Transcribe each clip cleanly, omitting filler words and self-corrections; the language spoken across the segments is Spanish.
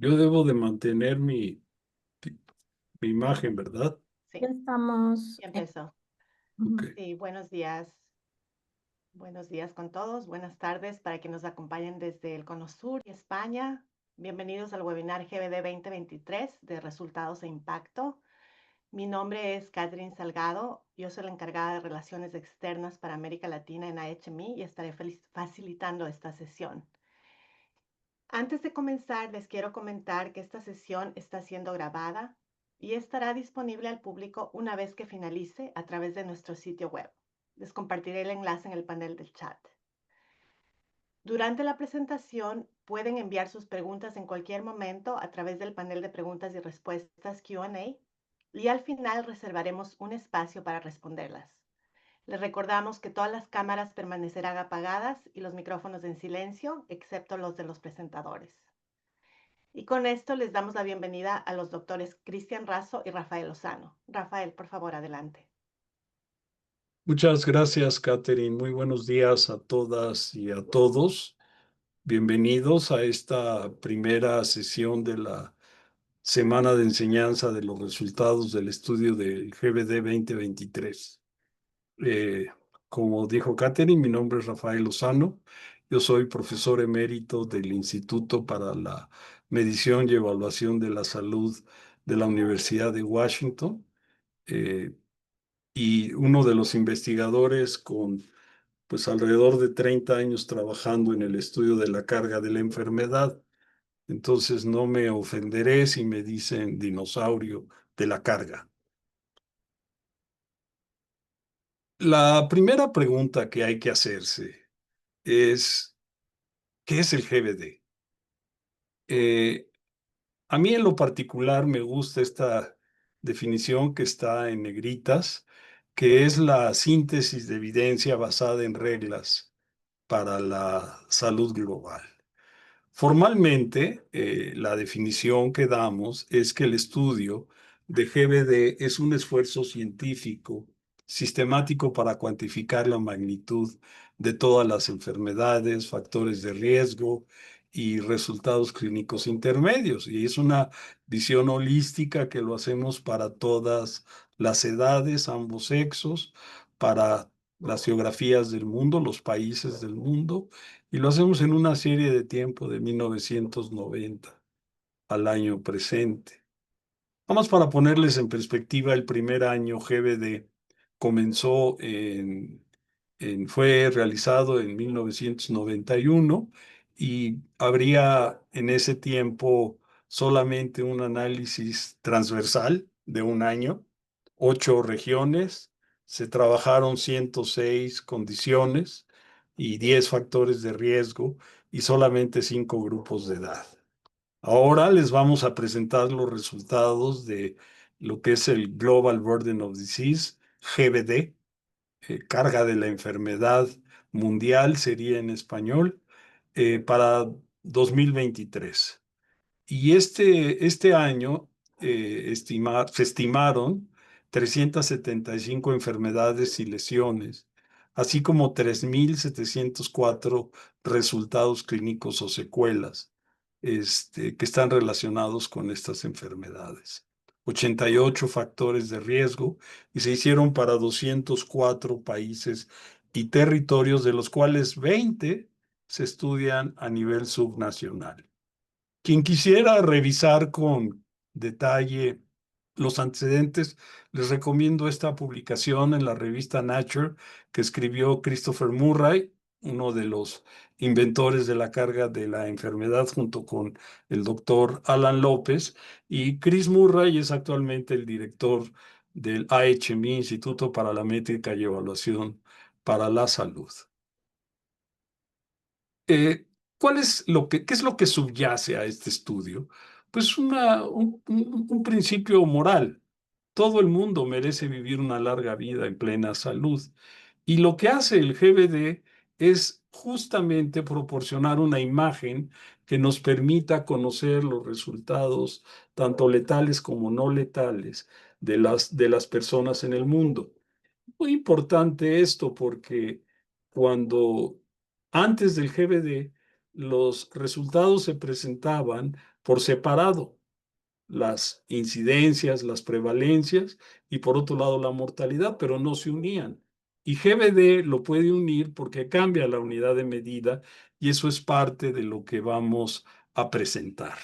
Yo debo de mantener mi imagen, ¿verdad? Sí, Ya estamos. ya empezó. Ok. Ujú. Sí, buenos días. Buenos días con todos. Buenas tardes para quienes nos acompañen desde el Cono Sur y España. Bienvenidos al webinar GBD 2023 de Resultados e Impacto. Mi nombre es Catherine Salgado. Yo soy la encargada de Relaciones Externas para América Latina en IHME y estaré facilitando esta sesión. Antes de comenzar, les quiero comentar que esta sesión está siendo grabada y estará disponible al público una vez que finalice a través de nuestro sitio web. Les compartiré el enlace en el panel del chat. Durante la presentación pueden enviar sus preguntas en cualquier momento a través del panel de preguntas y respuestas Q&A y al final reservaremos un espacio para responderlas. Les recordamos que todas las cámaras permanecerán apagadas y los micrófonos en silencio, excepto los de los presentadores. Y con esto les damos la bienvenida a los doctores Cristian Razo y Rafael Lozano. Rafael, por favor, adelante. Muchas gracias, Catherine. Muy buenos días a todas y a todos. Bienvenidos a esta primera sesión de la Semana de Enseñanza de los Resultados del Estudio del GBD 2023. Eh, Como dijo Catherine, mi nombre es Rafael Lozano. Yo soy profesor emérito del Instituto para la Medición y Evaluación de la Salud de la Universidad de Washington. eh, y uno de los investigadores con pues alrededor de 30 años trabajando en el estudio de la carga de la enfermedad. Entonces no me ofenderé si me dicen dinosaurio de la carga. La primera pregunta que hay que hacerse es, ¿qué es el GBD? Eh, a mí en lo particular me gusta esta definición que está en negritas, que es la síntesis de evidencia basada en reglas para la salud global. Formalmente, la definición que damos es que el estudio de GBD es un esfuerzo científico sistemático para cuantificar la magnitud de todas las enfermedades, factores de riesgo y resultados clínicos intermedios. Y es una visión holística que lo hacemos para todas las edades, ambos sexos, para las geografías del mundo, los países del mundo, y lo hacemos en una serie de tiempo de 1990 al año presente. Vamos para ponerles en perspectiva, el primer año GBD comenzó fue realizado en 1991 y habría en ese tiempo solamente un análisis transversal de un año, 8 regiones, se trabajaron 106 condiciones y 10 factores de riesgo y solamente 5 grupos de edad. Ahora les vamos a presentar los resultados de lo que es el Global Burden of Disease, GBD, carga de la enfermedad mundial sería en español, para 2023. Y este año se estimaron 375 enfermedades y lesiones, así como 3.704 resultados clínicos o secuelas que están relacionados con estas enfermedades. 88 factores de riesgo y se hicieron para 204 países y territorios, de los cuales 20 se estudian a nivel subnacional. Quien quisiera revisar con detalle los antecedentes, les recomiendo esta publicación en la revista Nature que escribió Christopher Murray, uno de los inventores de la carga de la enfermedad, junto con el doctor Alan López. Y Chris Murray es actualmente el director del IHME, Instituto para la Métrica y Evaluación para la Salud. Eh, ¿Qué es lo que subyace a este estudio? Pues un principio moral. Todo el mundo merece vivir una larga vida en plena salud. Y lo que hace el GBD es justamente proporcionar una imagen que nos permita conocer los resultados, tanto letales como no letales, de las personas en el mundo. Muy importante esto porque cuando antes del GBD los resultados se presentaban por separado las incidencias, las prevalencias y por otro lado la mortalidad, pero no se unían. Y GBD lo puede unir porque cambia la unidad de medida y eso es parte de lo que vamos a presentar.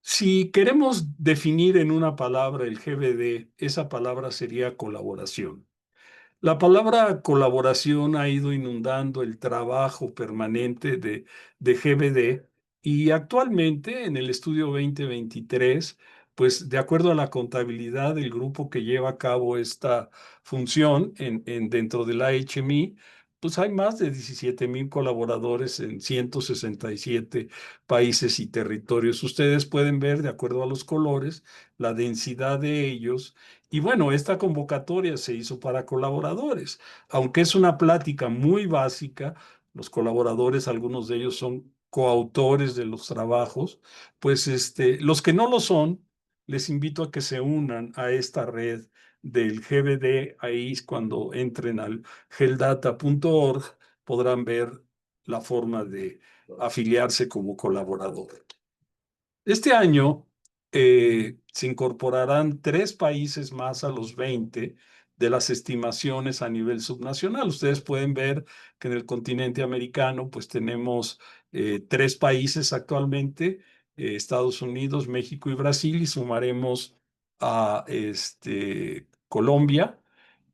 Si queremos definir en una palabra el GBD, esa palabra sería colaboración. La palabra colaboración ha ido inundando el trabajo permanente de GBD y actualmente en el estudio 2023, pues de acuerdo a la contabilidad del grupo que lleva a cabo esta función dentro de la HMI, pues hay más de 17,000 colaboradores en 167 países y territorios. Ustedes pueden ver, de acuerdo a los colores, la densidad de ellos y bueno, esta convocatoria se hizo para colaboradores, aunque es una plática muy básica, los colaboradores, algunos de ellos son coautores de los trabajos, pues los que no lo son, les invito a que se unan a esta red del GBD. Ahí cuando entren al geldata.org podrán ver la forma de afiliarse como colaborador. Este año se incorporarán 3 países más a los 20 de las estimaciones a nivel subnacional. Ustedes pueden ver que en el continente americano pues tenemos 3 países actualmente, Estados Unidos, México y Brasil, y sumaremos a Colombia.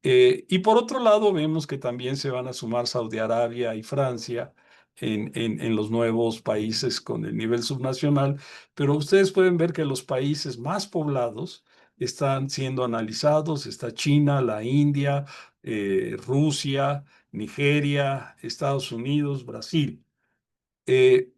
Y por otro lado, vemos que también se van a sumar Saudi Arabia y Francia en los nuevos países con el nivel subnacional, pero ustedes pueden ver que los países más poblados están siendo analizados. Está China, la India, Rusia, Nigeria, Estados Unidos, Brasil. Eh,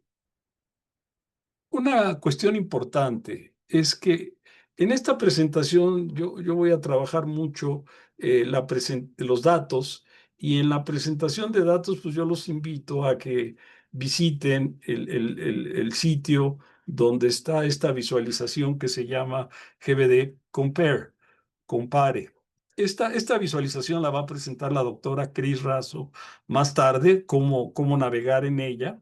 una cuestión importante es que en esta presentación yo voy a trabajar mucho los datos y en la presentación de datos pues yo los invito a que visiten el sitio donde está esta visualización que se llama GBD Compare. Esta visualización la va a presentar la doctora Cris Razo más tarde, cómo navegar en ella.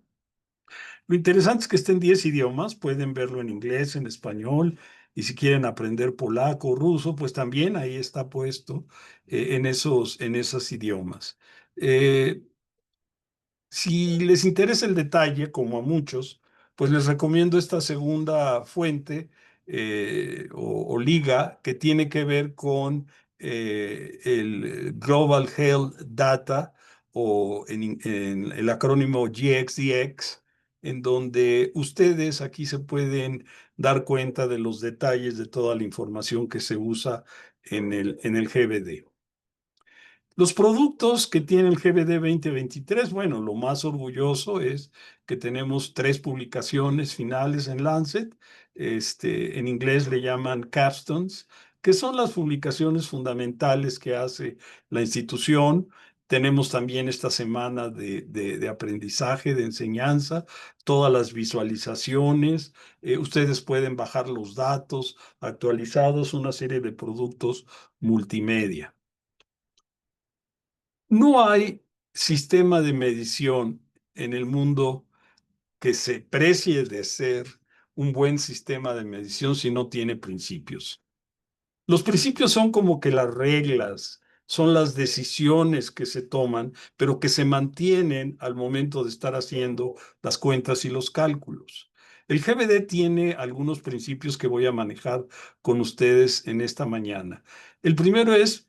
Lo interesante es que está en 10 idiomas, pueden verlo en inglés, en español, y si quieren aprender polaco, ruso, pues también ahí está puesto en esos idiomas. Eh, si les interesa el detalle, como a muchos, pues les recomiendo esta segunda fuente o liga que tiene que ver con el Global Health Data o en el acrónimo GXDX, en donde ustedes aquí se pueden dar cuenta de los detalles de toda la información que se usa en el GBD. Los productos que tiene el GBD 2023, bueno, lo más orgulloso es que tenemos 3 publicaciones finales en Lancet. En inglés le llaman capstones, que son las publicaciones fundamentales que hace la institución. Tenemos también esta semana de aprendizaje, de enseñanza, todas las visualizaciones. Ustedes pueden bajar los datos actualizados, una serie de productos multimedia. No hay sistema de medición en el mundo que se precie de ser un buen sistema de medición si no tiene principios. Los principios son como que las reglas, son las decisiones que se toman, pero que se mantienen al momento de estar haciendo las cuentas y los cálculos. El GBD tiene algunos principios que voy a manejar con ustedes en esta mañana. El primero es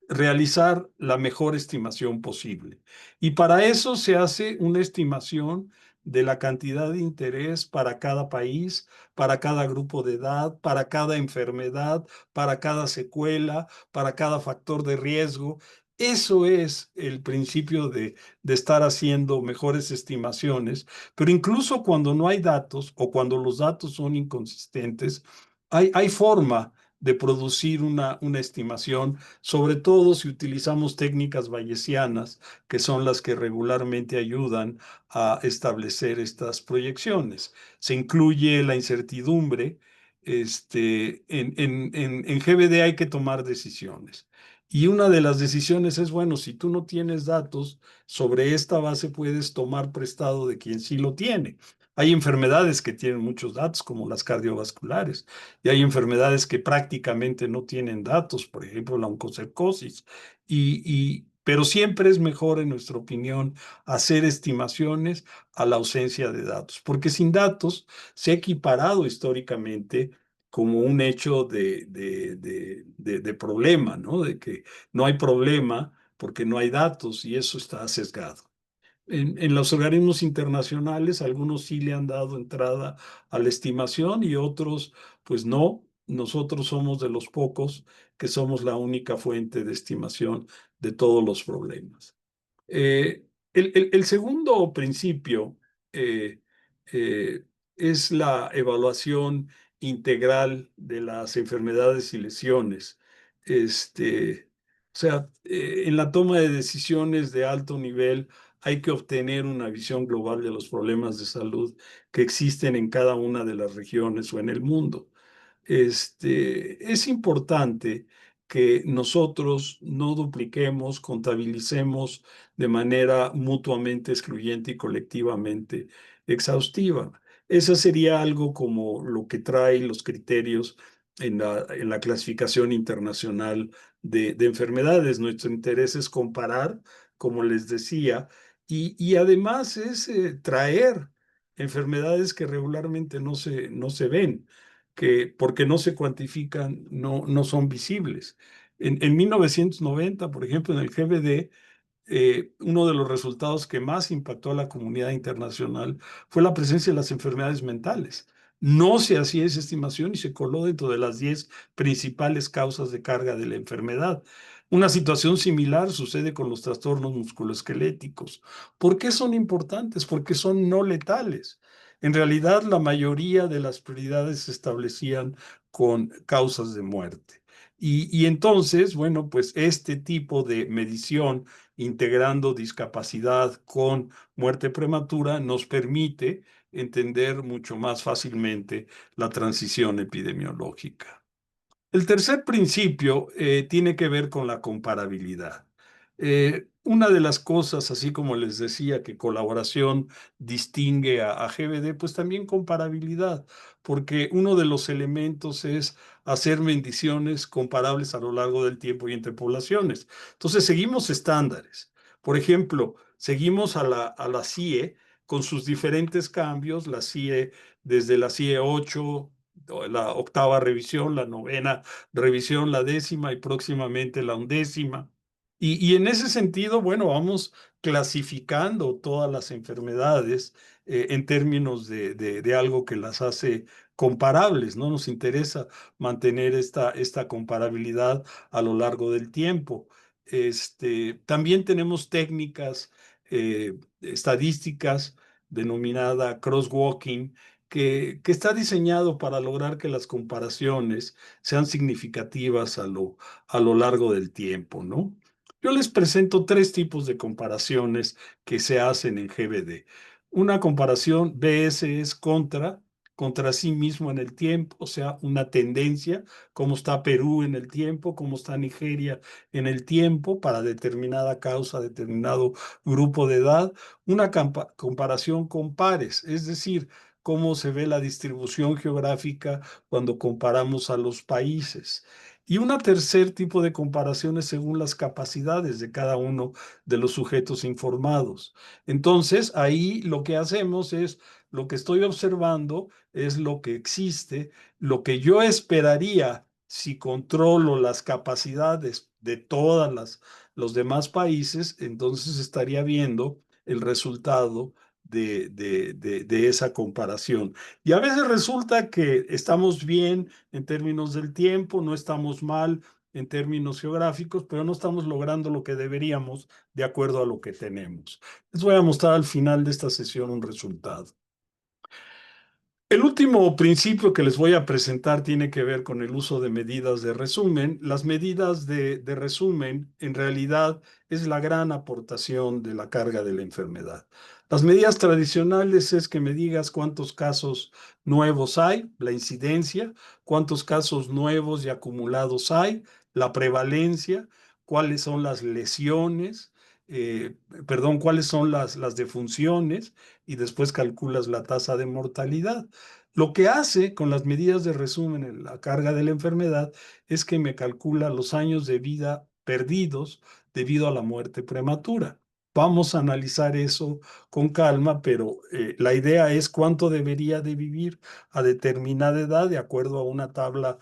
realizar la mejor estimación posible. Y para eso se hace una estimación de la cantidad de interés para cada país, para cada grupo de edad, para cada enfermedad, para cada secuela, para cada factor de riesgo. Eso es el principio de estar haciendo mejores estimaciones, pero incluso cuando no hay datos o cuando los datos son inconsistentes, hay forma de producir una estimación, sobre todo si utilizamos técnicas bayesianas, que son las que regularmente ayudan a establecer estas proyecciones. Se incluye la incertidumbre. En GBD hay que tomar decisiones. Y una de las decisiones es, bueno, si tú no tienes datos, sobre esta base puedes tomar prestado de quien sí lo tiene. Hay enfermedades que tienen muchos datos, como las cardiovasculares, y hay enfermedades que prácticamente no tienen datos, por ejemplo, la oncocercosis. Pero siempre es mejor, en nuestra opinión, hacer estimaciones a la ausencia de datos, porque sin datos se ha equiparado históricamente como un hecho de problema, ¿no? De que no hay problema porque no hay datos y eso está sesgado. En los organismos internacionales, algunos sí le han dado entrada a la estimación y otros, pues no. Nosotros somos de los pocos que somos la única fuente de estimación de todos los problemas. El segundo principio eh, eh, es la evaluación integral de las enfermedades y lesiones. En la toma de decisiones de alto nivel hay que obtener una visión global de los problemas de salud que existen en cada una de las regiones o en el mundo. Es importante que nosotros no dupliquemos, contabilicemos de manera mutuamente excluyente y colectivamente exhaustiva. Eso sería algo como lo que trae los criterios en la clasificación internacional de enfermedades. Nuestro interés es comparar, como les decía, y además es traer enfermedades que regularmente no se ven, que porque no se cuantifican, no son visibles. En 1990, por ejemplo, en el GBD, uno de los resultados que más impactó a la comunidad internacional fue la presencia de las enfermedades mentales. No se hacía esa estimación y se coló dentro de las 10 principales causas de carga de la enfermedad. Una situación similar sucede con los trastornos musculoesqueléticos. ¿Por qué son importantes? Porque son no letales. En realidad, la mayoría de las prioridades se establecían con causas de muerte. Y entonces, bueno, pues este tipo de medición integrando discapacidad con muerte prematura, nos permite entender mucho más fácilmente la transición epidemiológica. El tercer principio tiene que ver con la comparabilidad. Una de las cosas, así como les decía, que colaboración distingue a GBD, pues también comparabilidad, porque uno de los elementos es hacer mediciones comparables a lo largo del tiempo y entre poblaciones. Entonces, seguimos estándares. Por ejemplo, seguimos a la CIE con sus diferentes cambios, la CIE desde la CIE 8, la octava revisión, la novena revisión, la décima y próximamente la undécima. Y en ese sentido, bueno, vamos clasificando todas las enfermedades en términos de algo que las hace comparables, ¿no? Nos interesa mantener esta comparabilidad a lo largo del tiempo. También tenemos técnicas estadísticas denominada crosswalking, que está diseñado para lograr que las comparaciones sean significativas a lo largo del tiempo, ¿no? Yo les presento tres tipos de comparaciones que se hacen en GBD. Una comparación BS es contra sí mismo en el tiempo, o sea, una tendencia, cómo está Perú en el tiempo, cómo está Nigeria en el tiempo para determinada causa, determinado grupo de edad. Una comparación con pares, es decir, cómo se ve la distribución geográfica cuando comparamos a los países. Y un tercer tipo de comparaciones según las capacidades de cada uno de los sujetos informados. Entonces, ahí lo que hacemos es, lo que estoy observando es lo que existe, lo que yo esperaría si controlo las capacidades de los demás países, entonces estaría viendo el resultado de esa comparación. Y a veces resulta que estamos bien en términos del tiempo, no estamos mal en términos geográficos, pero no estamos logrando lo que deberíamos de acuerdo a lo que tenemos. Les voy a mostrar al final de esta sesión un resultado. El último principio que les voy a presentar tiene que ver con el uso de medidas de resumen. Las medidas de resumen en realidad es la gran aportación de la carga de la enfermedad. Las medidas tradicionales es que me digas cuántos casos nuevos hay, la incidencia, cuántos casos nuevos y acumulados hay, la prevalencia, cuáles son las lesiones, eh, perdón, cuáles son las defunciones y después calculas la tasa de mortalidad. Lo que hace con las medidas de resumen en la carga de la enfermedad es que me calcula los años de vida perdidos debido a la muerte prematura. Vamos a analizar eso con calma, pero la idea es cuánto debería de vivir a determinada edad de acuerdo a una tabla,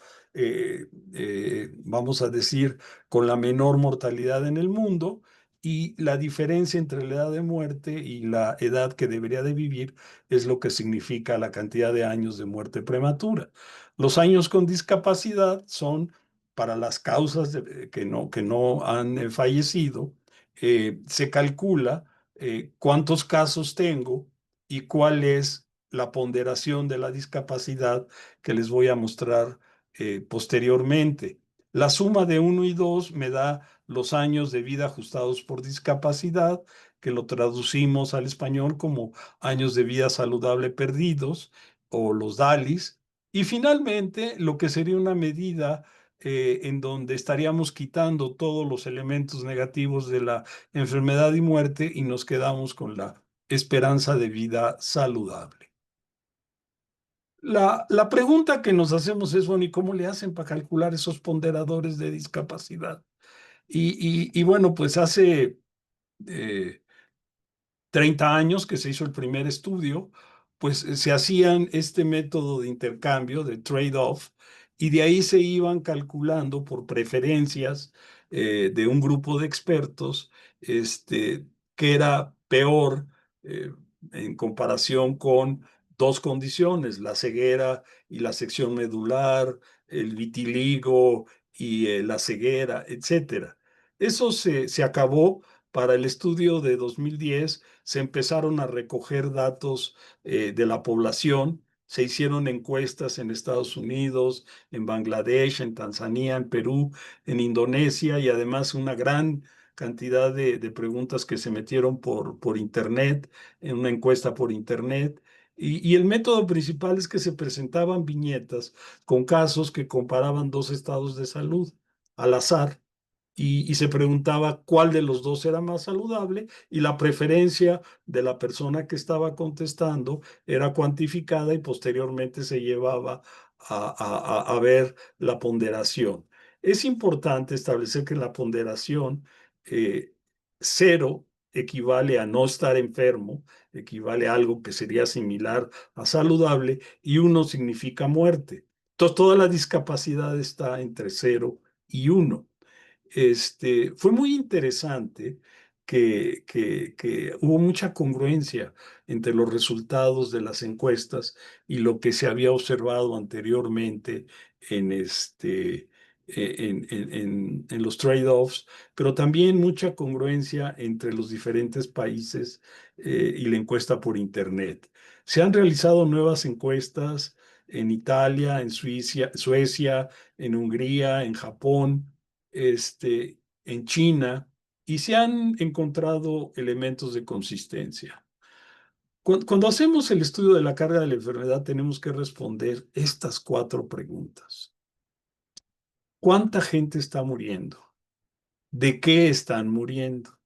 vamos a decir, con la menor mortalidad en el mundo, y la diferencia entre la edad de muerte y la edad que debería de vivir es lo que significa la cantidad de años de muerte prematura. Los años con discapacidad son para las causas que no han fallecido. Se calcula cuántos casos tengo y cuál es la ponderación de la discapacidad que les voy a mostrar posteriormente. La suma de uno y 2 me da los años de vida ajustados por discapacidad, que lo traducimos al español como años de vida saludable perdidos o los DALIs. Y finalmente, lo que sería una medida en donde estaríamos quitando todos los elementos negativos de la enfermedad y muerte y nos quedamos con la esperanza de vida saludable. La pregunta que nos hacemos es, bueno, ¿y cómo le hacen para calcular esos ponderadores de discapacidad? Y bueno, pues hace eh, 30 años que se hizo el primer estudio, pues se hacían este método de intercambio, de trade-off, y de ahí se iban calculando por preferencias de un grupo de expertos, que era peor eh, en comparación con dos condiciones, la ceguera y la sección medular, el vitiligo y la ceguera, etcétera. Eso se acabó para el estudio de 2010. Se empezaron a recoger datos de la población, se hicieron encuestas en Estados Unidos, en Bangladesh, en Tanzania, en Perú, en Indonesia y además una gran cantidad de preguntas que se metieron por Internet, en una encuesta por Internet. Y el método principal es que se presentaban viñetas con casos que comparaban dos estados de salud al azar y se preguntaba cuál de los dos era más saludable y la preferencia de la persona que estaba contestando era cuantificada y posteriormente se llevaba a ver la ponderación. Es importante establecer que la ponderación eh, cero equivale a no estar enfermo, equivale a algo que sería similar a saludable y uno significa muerte. Entonces, toda la discapacidad está entre cero y uno. Fue muy interesante que hubo mucha congruencia entre los resultados de las encuestas y lo que se había observado anteriormente en, en los trade-offs, pero también mucha congruencia entre los diferentes países y la encuesta por Internet. Se han realizado nuevas encuestas en Italia, en Suecia, en Hungría, en Japón, en China, y se han encontrado elementos de consistencia. Cuando hacemos el estudio de la carga de la enfermedad, tenemos que responder estas cuatro preguntas. ¿Cuánta gente está muriendo? ¿De qué están muriendo?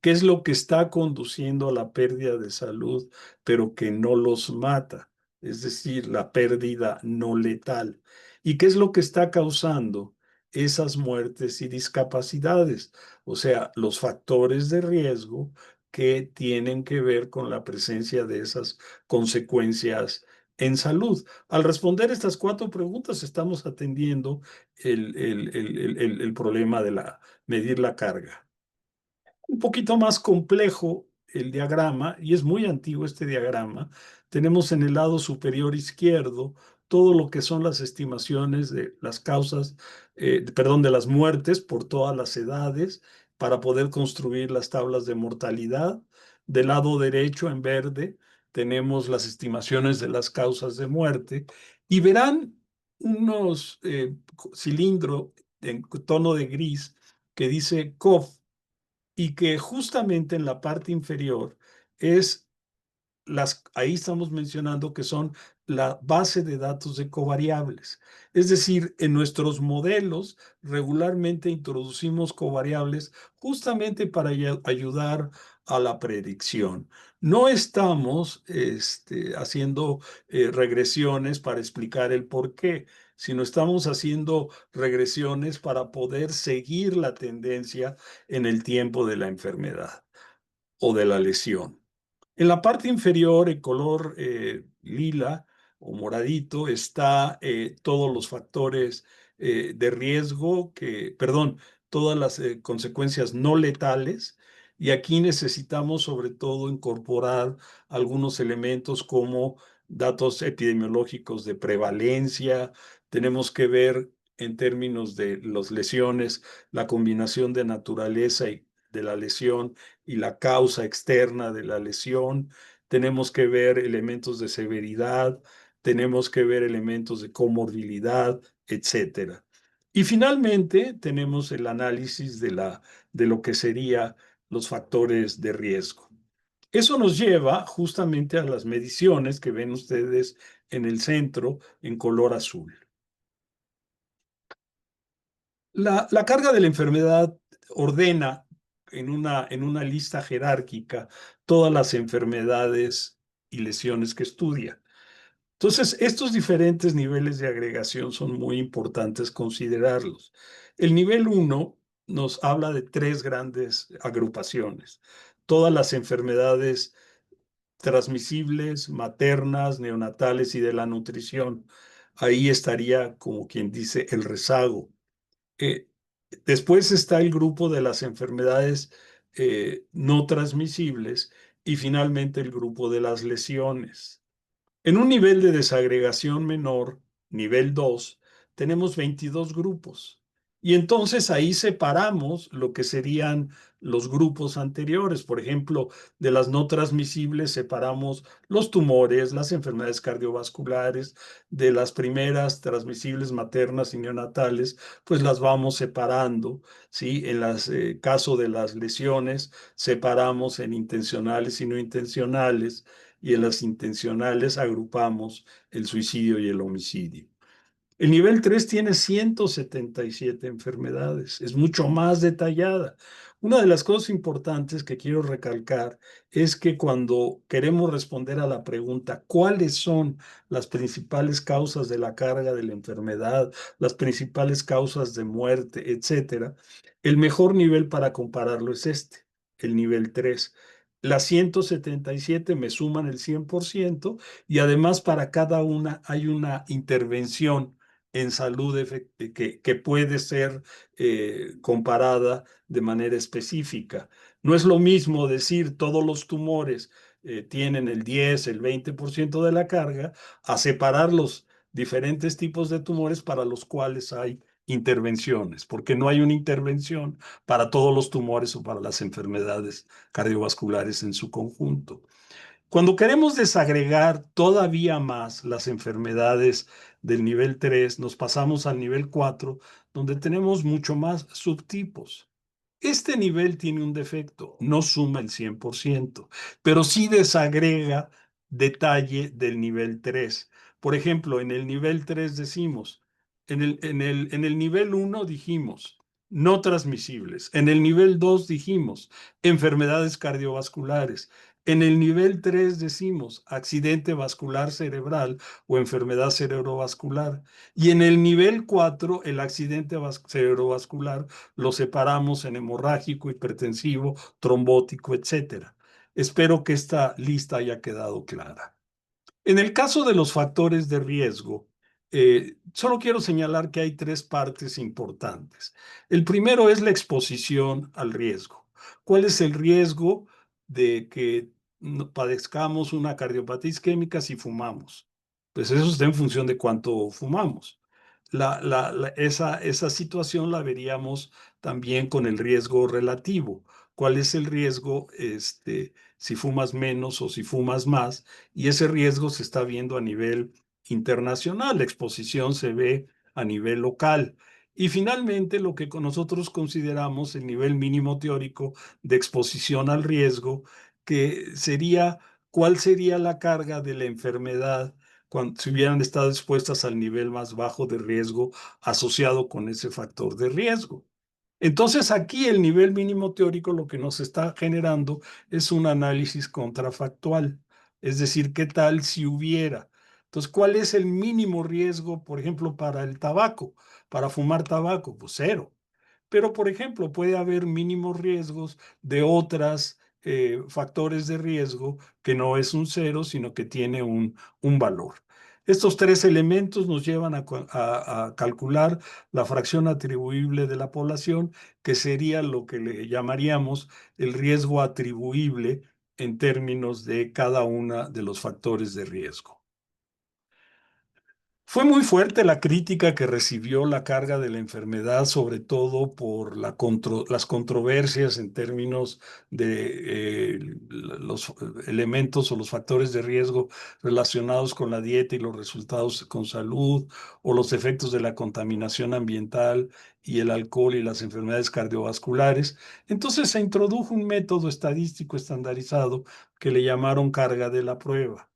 ¿Qué es lo que está conduciendo a la pérdida de salud, pero que no los mata? Es decir, la pérdida no letal. ¿Y qué es lo que está causando esas muertes y discapacidades? O sea, los factores de riesgo que tienen que ver con la presencia de esas consecuencias en salud. Al responder estas cuatro preguntas, estamos atendiendo el problema de medir la carga. Un poquito más complejo el diagrama, y es muy antiguo este diagrama. Tenemos en el lado superior izquierdo todo lo que son las estimaciones de las causas, perdón, de las muertes por todas las edades para poder construir las tablas de mortalidad. Del lado derecho, en verde, tenemos las estimaciones de las causas de muerte y verán unos cilindros en tono de gris que dice COF y que justamente en la parte inferior es ahí estamos mencionando que son la base de datos de covariables. Es decir, en nuestros modelos regularmente introducimos covariables justamente para ayudar a la predicción. No estamos haciendo regresiones para explicar el por qué, sino estamos haciendo regresiones para poder seguir la tendencia en el tiempo de la enfermedad o de la lesión. En la parte inferior, en color lila o moradito, está todos los factores de riesgo perdón, todas las consecuencias no letales. Y aquí necesitamos sobre todo incorporar algunos elementos como datos epidemiológicos de prevalencia. Tenemos que ver en términos de las lesiones la combinación de naturaleza y de la lesión y la causa externa de la lesión. Tenemos que ver elementos de severidad, tenemos que ver elementos de comorbilidad, etcétera. Y finalmente tenemos el análisis de lo que serían los factores de riesgo. Eso nos lleva justamente a las mediciones que ven ustedes en el centro en color azul. La carga de la enfermedad ordena en una lista jerárquica todas las enfermedades y lesiones que estudia. Entonces, estos diferentes niveles de agregación son muy importantes considerarlos. El nivel uno nos habla de tres grandes agrupaciones. Todas las enfermedades transmisibles, maternas, neonatales y de la nutrición. Ahí estaría, como quien dice, el rezago. Eh, Después está el grupo de las enfermedades no transmisibles y finalmente el grupo de las lesiones. En un nivel de desagregación menor, nivel 2, tenemos 22 grupos. Y entonces ahí separamos lo que serían los grupos anteriores. Por ejemplo, de las no transmisibles separamos los tumores, las enfermedades cardiovasculares, de las primeras transmisibles maternas y neonatales, pues las vamos separando, ¿sí? En el caso de las lesiones, separamos en intencionales y no intencionales, y en las intencionales agrupamos el suicidio y el homicidio. El nivel 3 tiene 177 enfermedades, es mucho más detallada. Una de las cosas importantes que quiero recalcar es que cuando queremos responder a la pregunta, ¿cuáles son las principales causas de la carga de la enfermedad, las principales causas de muerte, etcétera? El mejor nivel para compararlo es el nivel 3. Las 177 me suman el 100% y además para cada una hay una intervención en salud que puede ser comparada de manera específica. No es lo mismo decir todos los tumores tienen el 10, el 20% de la carga, a separar los diferentes tipos de tumores para los cuales hay intervenciones, porque no hay una intervención para todos los tumores o para las enfermedades cardiovasculares en su conjunto. Cuando queremos desagregar todavía más las enfermedades del nivel 3, nos pasamos al nivel 4, donde tenemos mucho más subtipos. Este nivel tiene un defecto, no suma el 100%, pero sí desagrega detalle del nivel 3. Por ejemplo, en el nivel 3 decimos, en el nivel 1 dijimos no transmisibles, en el nivel 2 dijimos enfermedades cardiovasculares, en el nivel 3 decimos accidente vascular cerebral o enfermedad cerebrovascular. Y en el nivel 4, el accidente cerebrovascular lo separamos en hemorrágico, hipertensivo, trombótico, etcétera. Espero que esta lista haya quedado clara. En el caso de los factores de riesgo, solo quiero señalar que hay tres partes importantes. El primero es la exposición al riesgo. ¿Cuál es el riesgo de que padezcamos una cardiopatía isquémica si fumamos? Pues eso está en función de cuánto fumamos. Esa situación la veríamos también con el riesgo relativo. ¿Cuál es el riesgo si fumas menos o si fumas más? Y ese riesgo se está viendo a nivel internacional, la exposición se ve a nivel local. Y finalmente, lo que nosotros consideramos el nivel mínimo teórico de exposición al riesgo, que sería cuál sería la carga de la enfermedad cuando, si hubieran estado expuestas al nivel más bajo de riesgo asociado con ese factor de riesgo. Entonces aquí el nivel mínimo teórico lo que nos está generando es un análisis contrafactual, es decir, ¿qué tal si hubiera? Entonces, ¿cuál es el mínimo riesgo, por ejemplo, para el tabaco? Para fumar tabaco, pues cero. Pero, por ejemplo, puede haber mínimos riesgos de otros factores de riesgo que no es un cero, sino que tiene un valor. Estos tres elementos nos llevan a calcular la fracción atribuible de la población, que sería lo que le llamaríamos el riesgo atribuible en términos de cada uno de los factores de riesgo. Fue muy fuerte la crítica que recibió la carga de la enfermedad, sobre todo por las controversias en términos de los elementos o los factores de riesgo relacionados con la dieta y los resultados con salud, o los efectos de la contaminación ambiental y el alcohol y las enfermedades cardiovasculares. Entonces se introdujo un método estadístico estandarizado que le llamaron carga de la prueba.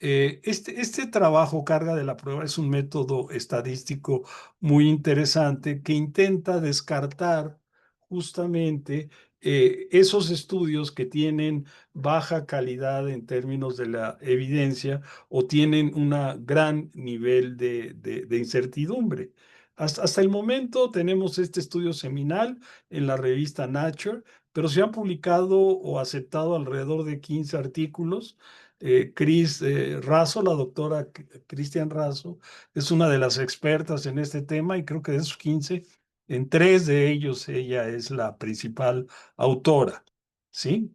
Este trabajo, carga de la prueba, es un método estadístico muy interesante que intenta descartar justamente esos estudios que tienen baja calidad en términos de la evidencia o tienen un gran nivel de incertidumbre. Hasta el momento tenemos este estudio seminal en la revista Nature, pero se han publicado o aceptado alrededor de 15 artículos. Cris Razo, la doctora Cristian Razo, es una de las expertas en este tema y creo que de esos 15, en 3 de ellos ella es la principal autora, ¿sí?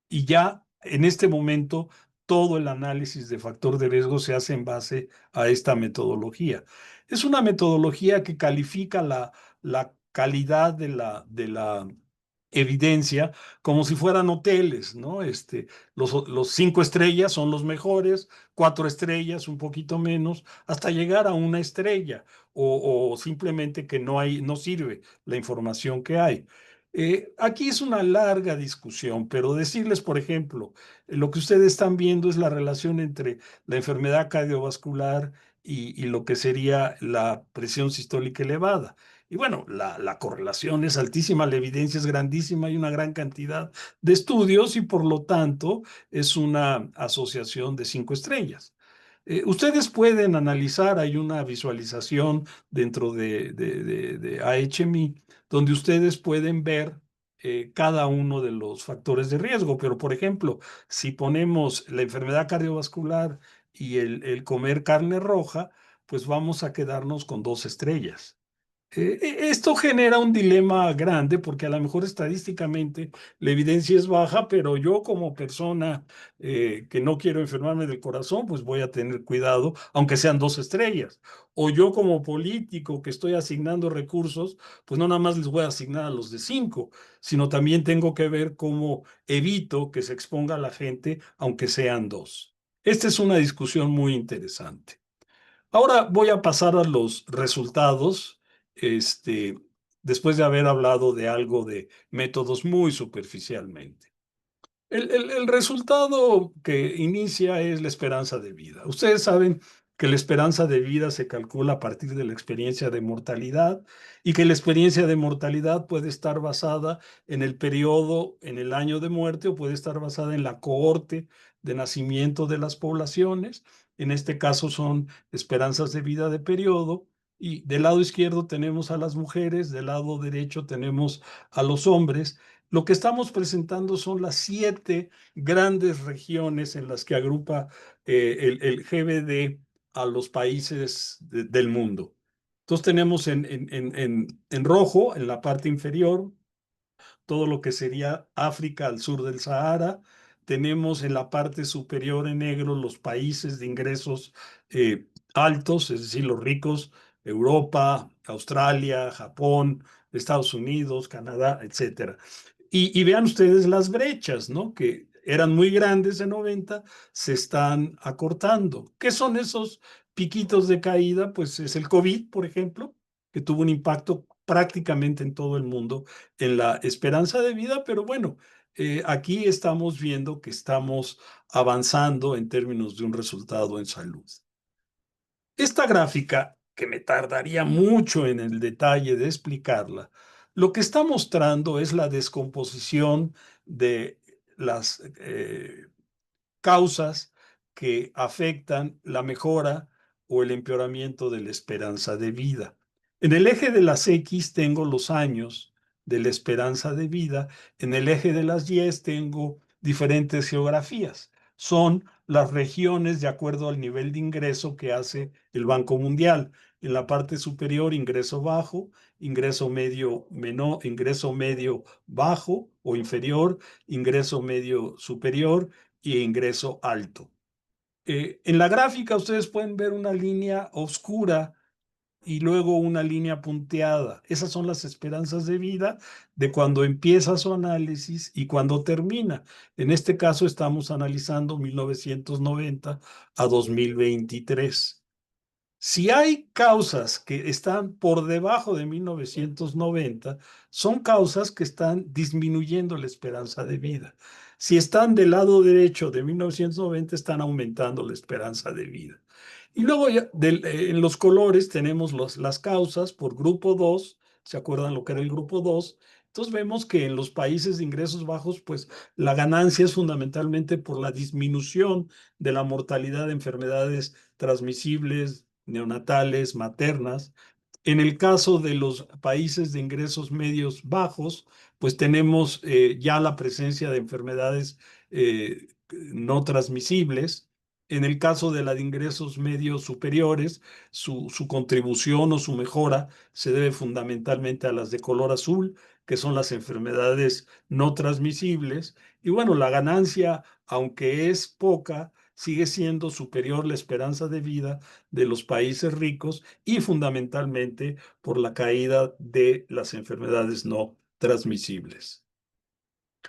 Y ya en este momento todo el análisis de factor de riesgo se hace en base a esta metodología. Es una metodología que califica la calidad de la evidencia como si fueran hoteles, ¿no? Los 5 estrellas son los mejores, 4 estrellas un poquito menos, hasta llegar a una estrella o simplemente que no sirve la información que hay. Aquí es una larga discusión, pero decirles, por ejemplo, lo que ustedes están viendo es la relación entre la enfermedad cardiovascular y lo que sería la presión sistólica elevada. Y bueno, la correlación es altísima, la evidencia es grandísima, hay una gran cantidad de estudios y por lo tanto es una asociación de 5 estrellas. Ustedes pueden analizar, hay una visualización dentro de AHMI donde ustedes pueden ver cada uno de los factores de riesgo, pero por ejemplo, si ponemos la enfermedad cardiovascular y el comer carne roja, pues vamos a quedarnos con 2 estrellas. Esto genera un dilema grande porque a lo mejor estadísticamente la evidencia es baja, pero yo como persona que no quiero enfermarme del corazón, pues voy a tener cuidado, aunque sean 2 estrellas. O yo como político que estoy asignando recursos, pues no nada más les voy a asignar a los de 5, sino también tengo que ver cómo evito que se exponga a la gente, aunque sean 2. Esta es una discusión muy interesante. Ahora voy a pasar a los resultados, este, después de haber hablado de algo de métodos muy superficialmente. El resultado que inicia es la esperanza de vida. Ustedes saben que la esperanza de vida se calcula a partir de la experiencia de mortalidad y que la experiencia de mortalidad puede estar basada en el periodo, en el año de muerte o puede estar basada en la cohorte de nacimiento de las poblaciones. En este caso son esperanzas de vida de periodo. Y del lado izquierdo tenemos a las mujeres, del lado derecho tenemos a los hombres. Lo que estamos presentando son las 7 grandes regiones en las que agrupa el GBD a los países del mundo. Entonces tenemos en rojo, en la parte inferior, todo lo que sería África al sur del Sahara. Tenemos en la parte superior en negro los países de ingresos altos, es decir, los ricos, Europa, Australia, Japón, Estados Unidos, Canadá, etcétera. Y vean ustedes las brechas, ¿no? Que eran muy grandes en 90, se están acortando. ¿Qué son esos piquitos de caída? Pues es el COVID, por ejemplo, que tuvo un impacto prácticamente en todo el mundo en la esperanza de vida, pero bueno, aquí estamos viendo que estamos avanzando en términos de un resultado en salud. Esta gráfica, que me tardaría mucho en el detalle de explicarla, lo que está mostrando es la descomposición de las causas que afectan la mejora o el empeoramiento de la esperanza de vida. En el eje de las X tengo los años de la esperanza de vida, en el eje de las Y tengo diferentes geografías. Son las regiones de acuerdo al nivel de ingreso que hace el Banco Mundial. En la parte superior, ingreso bajo, ingreso medio menor, ingreso medio bajo o inferior, ingreso medio superior y ingreso alto. En la gráfica ustedes pueden ver una línea oscura y luego una línea punteada. Esas son las esperanzas de vida de cuando empieza su análisis y cuando termina. En este caso estamos analizando 1990 a 2023. Si hay causas que están por debajo de 1990, son causas que están disminuyendo la esperanza de vida. Si están del lado derecho de 1990, están aumentando la esperanza de vida. Y luego ya, en los colores tenemos las causas por grupo 2. ¿Se acuerdan lo que era el grupo 2? Entonces vemos que en los países de ingresos bajos, pues la ganancia es fundamentalmente por la disminución de la mortalidad de enfermedades transmisibles, neonatales, maternas. En el caso de los países de ingresos medios bajos, pues tenemos ya la presencia de enfermedades no transmisibles. En el caso de la de ingresos medios superiores, su contribución o su mejora se debe fundamentalmente a las de color azul, que son las enfermedades no transmisibles. Y bueno, la ganancia, aunque es poca, sigue siendo superior la esperanza de vida de los países ricos y fundamentalmente por la caída de las enfermedades no transmisibles.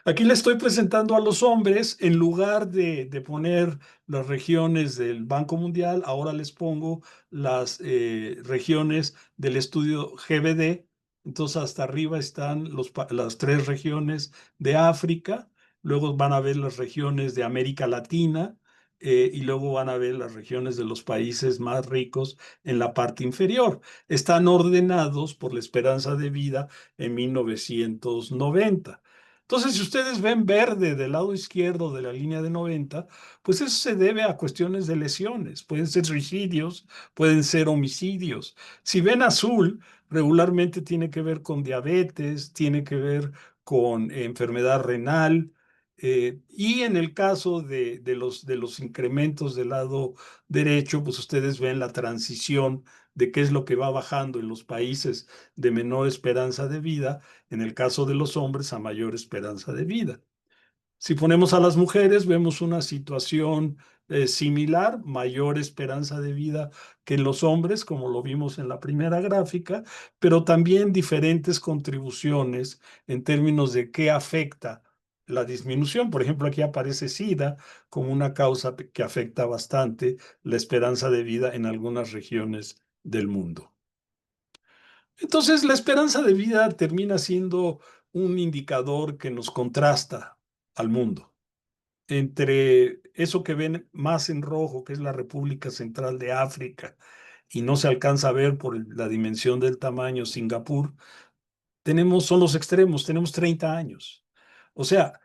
Aquí le estoy presentando a los hombres, en lugar de poner las regiones del Banco Mundial, ahora les pongo las regiones del estudio GBD. Entonces, hasta arriba están las tres regiones de África, luego van a ver las regiones de América Latina y luego van a ver las regiones de los países más ricos en la parte inferior. Están ordenados por la esperanza de vida en 1990. Entonces, si ustedes ven verde del lado izquierdo de la línea de 90, pues eso se debe a cuestiones de lesiones. Pueden ser suicidios, pueden ser homicidios. Si ven azul, regularmente tiene que ver con diabetes, tiene que ver con enfermedad renal. Y en el caso de los incrementos del lado derecho, pues ustedes ven la transición de qué es lo que va bajando en los países de menor esperanza de vida, en el caso de los hombres a mayor esperanza de vida. Si ponemos a las mujeres, vemos una situación similar, mayor esperanza de vida que en los hombres, como lo vimos en la primera gráfica, pero también diferentes contribuciones en términos de qué afecta la disminución. Por ejemplo, aquí aparece SIDA como una causa que afecta bastante la esperanza de vida en algunas regiones del mundo. Entonces, la esperanza de vida termina siendo un indicador que nos contrasta al mundo. Entre eso que ven más en rojo, que es la República Central de África, y no se alcanza a ver por la dimensión del tamaño, Singapur, son los extremos, tenemos 30 años. O sea,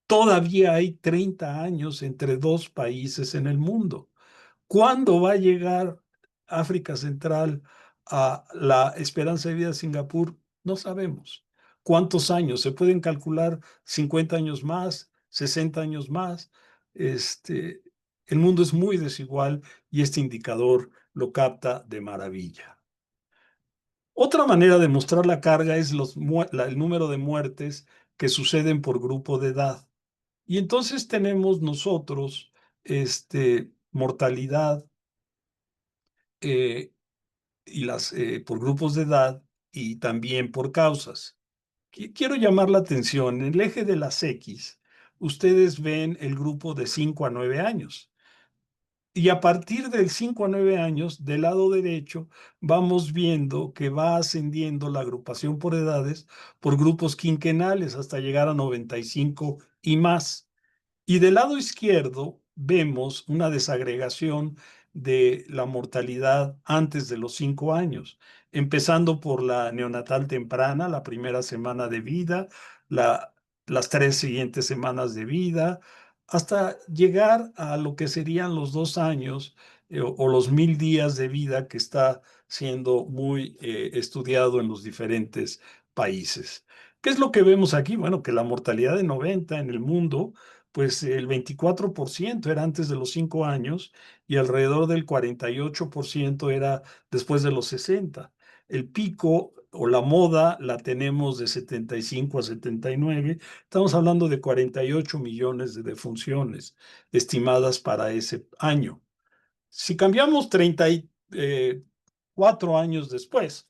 todavía hay 30 años entre dos países en el mundo. ¿Cuándo va a llegar África Central a la esperanza de vida de Singapur? No sabemos. ¿Cuántos años? Se pueden calcular 50 años más, 60 años más. Este, el mundo es muy desigual y este indicador lo capta de maravilla. Otra manera de mostrar la carga es el número de muertes que suceden por grupo de edad. Y entonces tenemos nosotros mortalidad eh, por grupos de edad y también por causas. Quiero llamar la atención, en el eje de las X, ustedes ven el grupo de 5 a 9 años. Y a partir del 5 a 9 años, del lado derecho, vamos viendo que va ascendiendo la agrupación por edades por grupos quinquenales hasta llegar a 95 y más. Y del lado izquierdo vemos una desagregación de la mortalidad antes de los 5 años, empezando por la neonatal temprana, la primera semana de vida, la, las 3 siguientes semanas de vida, hasta llegar a lo que serían los 2 años o los 1000 días de vida que está siendo muy estudiado en los diferentes países. ¿Qué es lo que vemos aquí? Bueno, que la mortalidad de 90 en el mundo pues el 24% era antes de los 5 años y alrededor del 48% era después de los 60. El pico o la moda la tenemos de 75 a 79. Estamos hablando de 48 millones de defunciones estimadas para ese año. Si cambiamos 34 años después,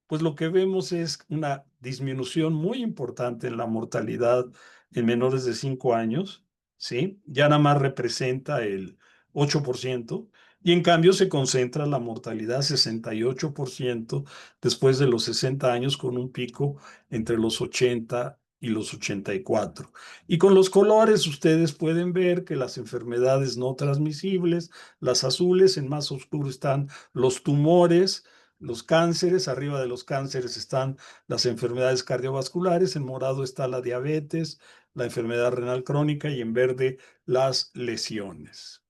pues lo que vemos es una disminución muy importante en la mortalidad en menores de 5 años, ¿sí? Ya nada más representa el 8%, y en cambio se concentra la mortalidad 68% después de los 60 años, con un pico entre los 80 y los 84. Y con los colores ustedes pueden ver que las enfermedades no transmisibles, las azules, en más oscuro están los tumores, los cánceres, arriba de los cánceres están las enfermedades cardiovasculares, en morado está la diabetes, la enfermedad renal crónica y en verde las lesiones.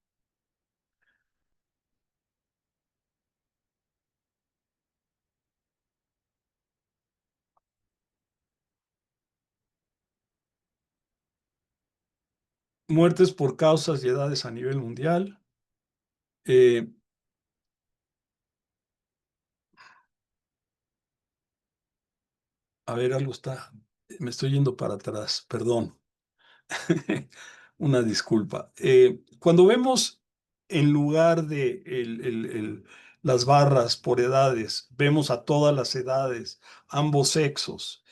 Muertes por causas y edades a nivel mundial. Eh, a ver, algo está, me estoy yendo para atrás, perdón. Una disculpa. Cuando vemos en lugar de las barras por edades, vemos a todas las edades, ambos sexos,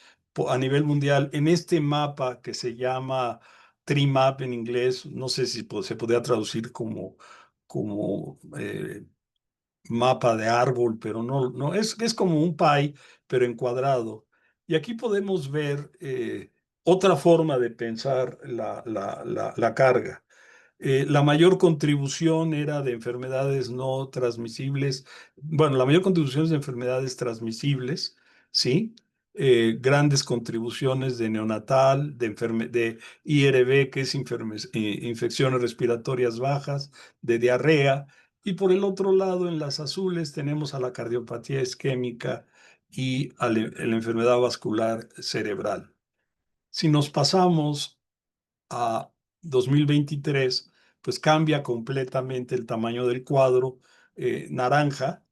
a nivel mundial, en este mapa que se llama TriMap en inglés, no sé si se podría traducir como mapa de árbol, pero no, no es como un pie, pero encuadrado. Y aquí podemos ver otra forma de pensar la carga. La mayor contribución era de enfermedades no transmisibles. Bueno, la mayor contribución es de enfermedades transmisibles, ¿sí? Grandes contribuciones de neonatal, de IRB, que es infecciones respiratorias bajas, de diarrea. Y por el otro lado, en las azules, tenemos a la cardiopatía isquémica y a la enfermedad vascular cerebral. Si nos pasamos a 2023, pues cambia completamente el tamaño del cuadro naranja,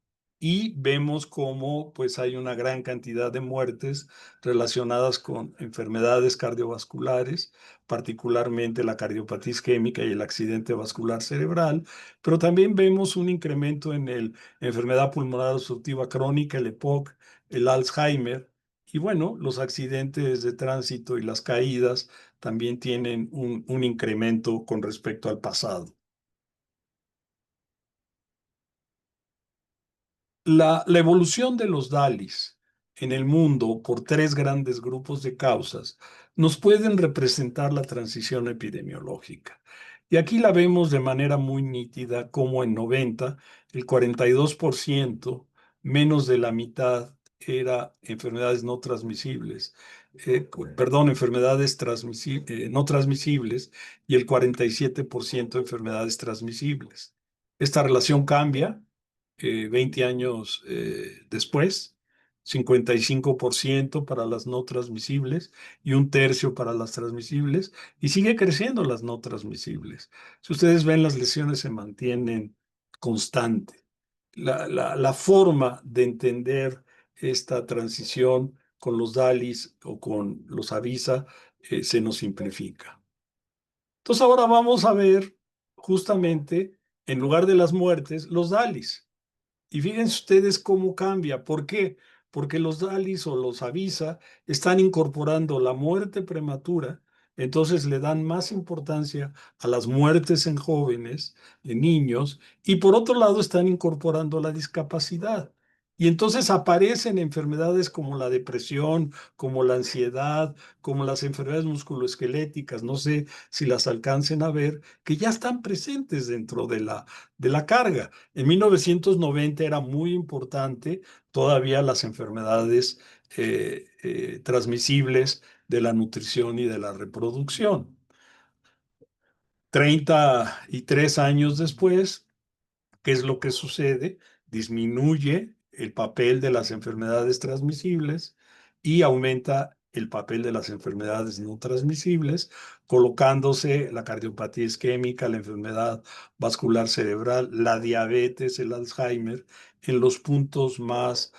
y vemos cómo pues hay una gran cantidad de muertes relacionadas con enfermedades cardiovasculares, particularmente la cardiopatía isquémica y el accidente vascular cerebral, pero también vemos un incremento en la enfermedad pulmonar obstructiva crónica, el EPOC, el Alzheimer, y bueno, los accidentes de tránsito y las caídas también tienen un incremento con respecto al pasado. La evolución de los DALIs en el mundo por 3 grandes grupos de causas nos pueden representar la transición epidemiológica. Y aquí la vemos de manera muy nítida, como en 90, el 42%, menos de la mitad, era enfermedades no transmisibles, perdón, enfermedades no transmisibles, y el 47% enfermedades transmisibles. Esta relación cambia 20 años después, 55% para las no transmisibles y un tercio para las transmisibles, y sigue creciendo las no transmisibles. Si ustedes ven, las lesiones se mantienen constante. La forma de entender esta transición con los DALIs o con los AVISA se nos simplifica. Entonces ahora vamos a ver justamente, en lugar de las muertes, los DALIs. Y fíjense ustedes cómo cambia. ¿Por qué? Porque los DALIs o los AVISA están incorporando la muerte prematura Entonces le dan más importancia a las muertes en jóvenes, en niños, y por otro lado están incorporando la discapacidad. Y entonces aparecen enfermedades como la depresión, como la ansiedad, como las enfermedades musculoesqueléticas, no sé si las alcancen a ver, que ya están presentes dentro de la carga. En 1990 era muy importante todavía las enfermedades transmisibles de la nutrición y de la reproducción. 33 años después, ¿qué es lo que sucede? Disminuye el papel de las enfermedades transmisibles y aumenta el papel de las enfermedades no transmisibles, colocándose la cardiopatía isquémica, la enfermedad vascular cerebral, la diabetes, el Alzheimer, en los puntos más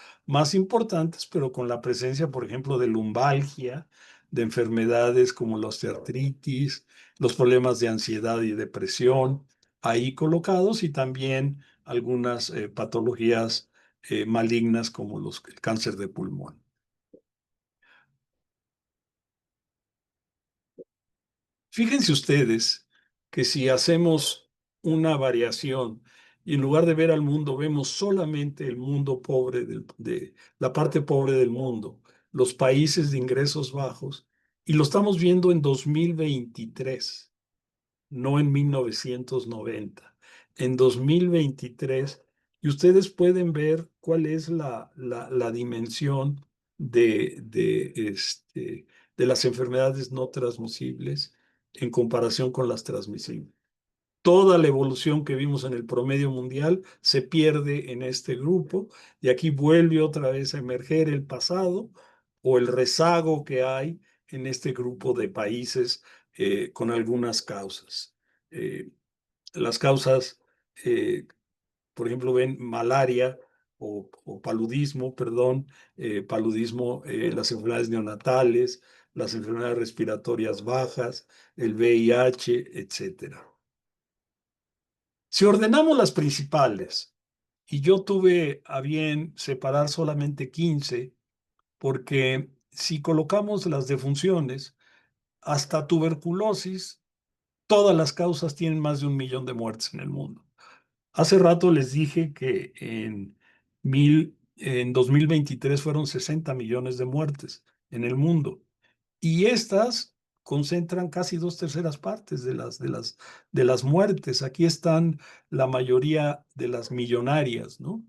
importantes, pero con la presencia, por ejemplo, de lumbalgia, de enfermedades como la osteoartritis, los problemas de ansiedad y depresión ahí colocados y también algunas patologías malignas como el cáncer de pulmón. Fíjense ustedes que si hacemos una variación y en lugar de ver al mundo vemos solamente el mundo pobre, de la parte pobre del mundo, los países de ingresos bajos, y lo estamos viendo en 2023, no en 1990, en 2023, y ustedes pueden ver cuál es la dimensión de las enfermedades no transmisibles en comparación con las transmisibles. Toda la evolución que vimos en el promedio mundial se pierde en este grupo y aquí vuelve otra vez a emerger el pasado o el rezago que hay en este grupo de países con algunas causas. Eh, las causas, eh, por ejemplo, ven malaria o paludismo, perdón, paludismo, las enfermedades neonatales, las enfermedades respiratorias bajas, el VIH, etcétera. Si ordenamos las principales, y yo tuve a bien separar solamente 15, porque si colocamos las defunciones, hasta tuberculosis, todas las causas tienen más de 1 millón de muertes en el mundo. Hace rato les dije que en 2023 fueron 60 millones de muertes en el mundo. Y estas concentran casi 2/3 partes de las muertes. Aquí están la mayoría de las millonarias, ¿no?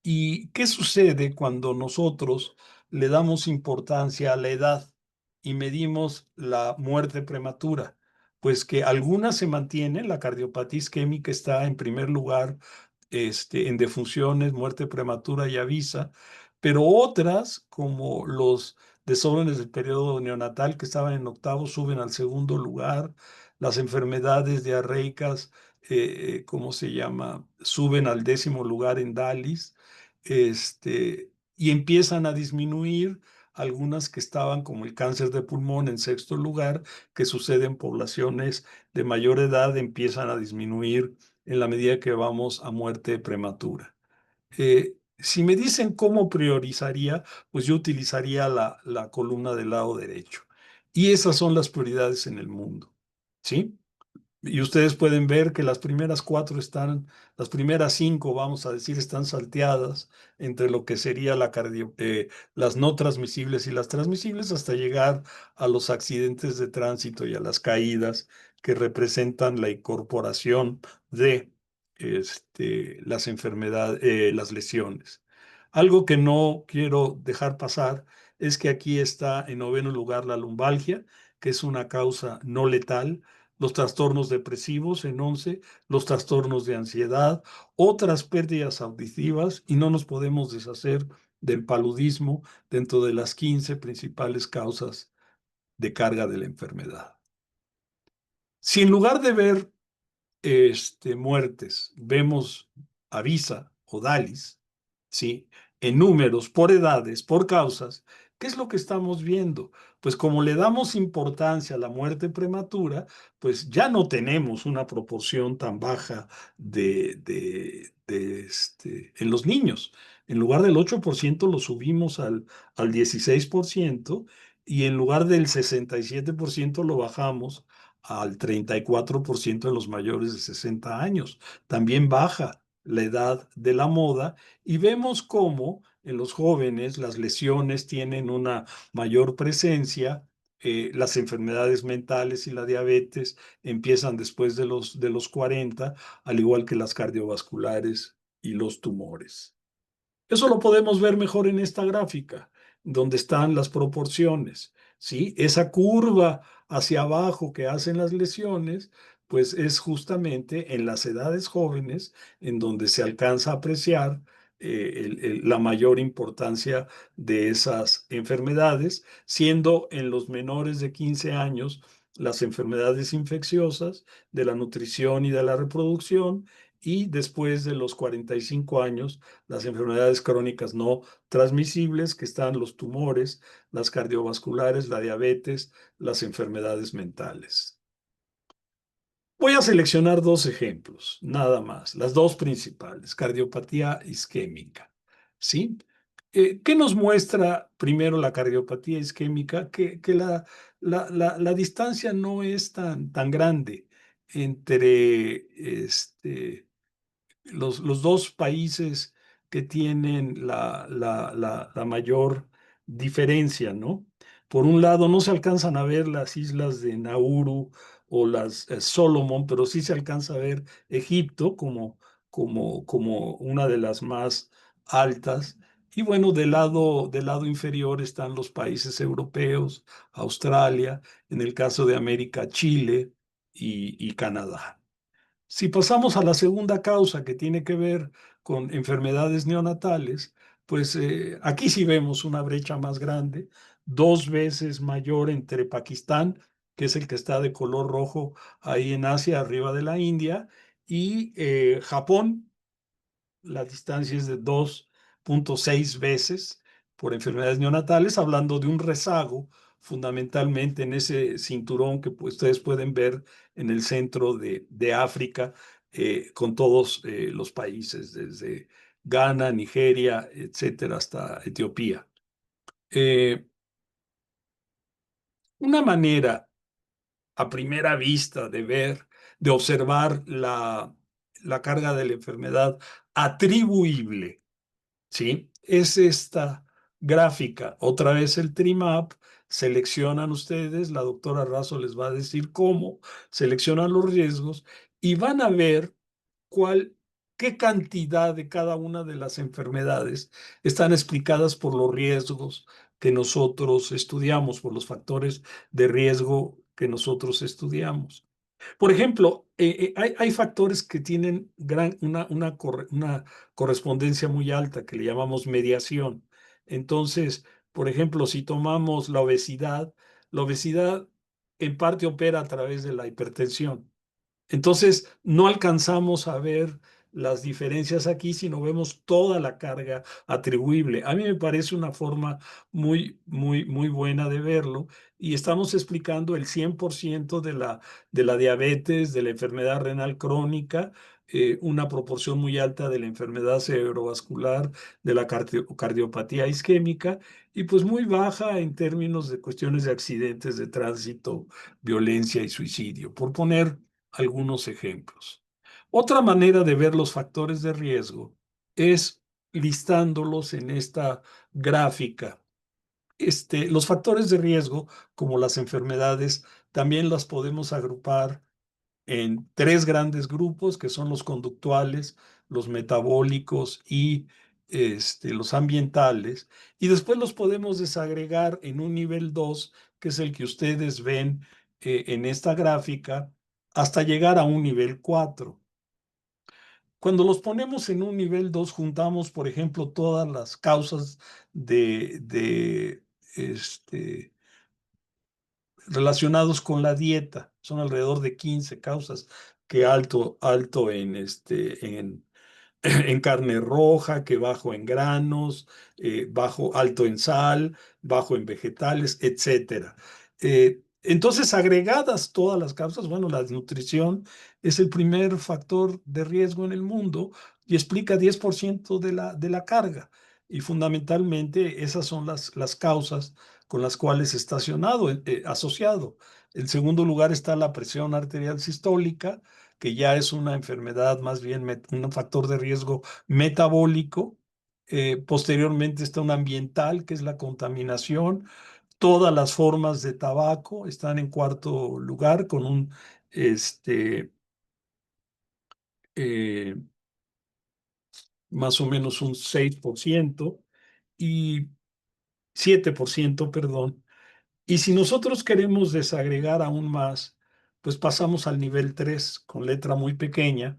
¿Y qué sucede cuando nosotros le damos importancia a la edad y medimos la muerte prematura? Pues que algunas se mantienen, la cardiopatía isquémica está en primer lugar en defunciones, muerte prematura y avisa, pero otras, como los desórdenes del periodo neonatal que estaban en octavo, suben al segundo lugar, las enfermedades diarreicas, ¿cómo se llama? Suben al 10.º lugar en DALIS, y empiezan a disminuir algunas que estaban como el cáncer de pulmón en sexto lugar, que sucede en poblaciones de mayor edad, empiezan a disminuir en la medida que vamos a muerte prematura. Si me dicen cómo priorizaría, pues yo utilizaría la columna del lado derecho. Y esas son las prioridades en el mundo, ¿sí? Y ustedes pueden ver que las primeras cuatro están, las primeras cinco, vamos a decir, están salteadas entre lo que sería las no transmisibles y las transmisibles hasta llegar a los accidentes de tránsito y a las caídas que representan la incorporación de las enfermedades, las lesiones. Algo que no quiero dejar pasar es que aquí está en noveno lugar la lumbalgia, que es una causa no letal, los trastornos depresivos en 11, los trastornos de ansiedad, otras pérdidas auditivas y no nos podemos deshacer del paludismo dentro de las 15 principales causas de carga de la enfermedad. Si en lugar de ver muertes vemos Avisa o DALIS, ¿sí? En números, por edades, por causas, ¿qué es lo que estamos viendo? Pues como le damos importancia a la muerte prematura, pues ya no tenemos una proporción tan baja en los niños. En lugar del 8% lo subimos al 16%, y en lugar del 67% lo bajamos al 34% en los mayores de 60 años. También baja la edad de la moda y vemos cómo en los jóvenes las lesiones tienen una mayor presencia. Las enfermedades mentales y la diabetes empiezan después de los 40, al igual que las cardiovasculares y los tumores. Eso lo podemos ver mejor en esta gráfica, donde están las proporciones, ¿sí? Esa curva hacia abajo que hacen las lesiones, pues es justamente en las edades jóvenes en donde se alcanza a apreciar la mayor importancia de esas enfermedades, siendo en los menores de 15 años las enfermedades infecciosas de la nutrición y de la reproducción, y después de los 45 años las enfermedades crónicas no transmisibles, que están los tumores, las cardiovasculares, la diabetes, las enfermedades mentales. Voy a seleccionar dos ejemplos, nada más, las dos principales, cardiopatía isquémica. ¿Sí? ¿Qué nos muestra primero la cardiopatía isquémica? Que la distancia no es tan grande entre los dos países que tienen la mayor diferencia, ¿no? Por un lado, no se alcanzan a ver las islas de Nauru o las Solomon, pero sí se alcanza a ver Egipto como una de las más altas. Y bueno, del lado inferior están los países europeos, Australia, en el caso de América, Chile y Canadá. Si pasamos a la segunda causa que tiene que ver con enfermedades neonatales, pues aquí sí vemos una brecha más grande, dos veces mayor entre Pakistán, que es el que está de color rojo ahí en Asia, arriba de la India, y Japón. La distancia es de 2,6 veces por enfermedades neonatales, hablando de un rezago fundamentalmente en ese cinturón que pues, ustedes pueden ver en el centro de África, con todos los países, desde Ghana, Nigeria, etcétera, hasta Etiopía. Eh, una manera a primera vista de ver, de observar la carga de la enfermedad atribuible, ¿sí? Es esta gráfica. Otra vez el TRIMAP. Seleccionan ustedes, la doctora Razo les va a decir cómo, seleccionan los riesgos y van a ver cuál, qué cantidad de cada una de las enfermedades están explicadas por los riesgos que nosotros estudiamos, por los factores de riesgo que nosotros estudiamos. Por ejemplo, hay factores que tienen una correspondencia muy alta que le llamamos mediación. Entonces, por ejemplo, si tomamos la obesidad en parte opera a través de la hipertensión. Entonces, no alcanzamos a ver las diferencias aquí, sino vemos toda la carga atribuible. A mí me parece una forma muy buena de verlo y estamos explicando el 100% de la diabetes, de la enfermedad renal crónica, una proporción muy alta de la enfermedad cerebrovascular, de la cardiopatía isquémica y pues muy baja en términos de cuestiones de accidentes de tránsito, violencia y suicidio, por poner algunos ejemplos. Otra manera de ver los factores de riesgo es listándolos en esta gráfica. Los factores de riesgo, como las enfermedades, también las podemos agrupar en tres grandes grupos, que son los conductuales, los metabólicos y los ambientales. Y después los podemos desagregar en un nivel 2, que es el que ustedes ven en esta gráfica, hasta llegar a un nivel 4. Cuando los ponemos en un nivel 2 juntamos, por ejemplo, todas las causas de relacionados con la dieta. Son alrededor de 15 causas que alto en carne roja, que bajo en granos, alto en sal, bajo en vegetales, etcétera. Entonces, agregadas todas las causas, bueno, la desnutrición es el primer factor de riesgo en el mundo y explica 10% de la carga. Y fundamentalmente esas son las causas con las cuales está asociado. En segundo lugar está la presión arterial sistólica, que ya es una enfermedad más bien, un factor de riesgo metabólico. Posteriormente está una ambiental, que es la contaminación. Todas las formas de tabaco están en cuarto lugar con este, eh, más o menos un 6% y 7%, perdón. Y si nosotros queremos desagregar aún más, pues pasamos al nivel 3 con letra muy pequeña.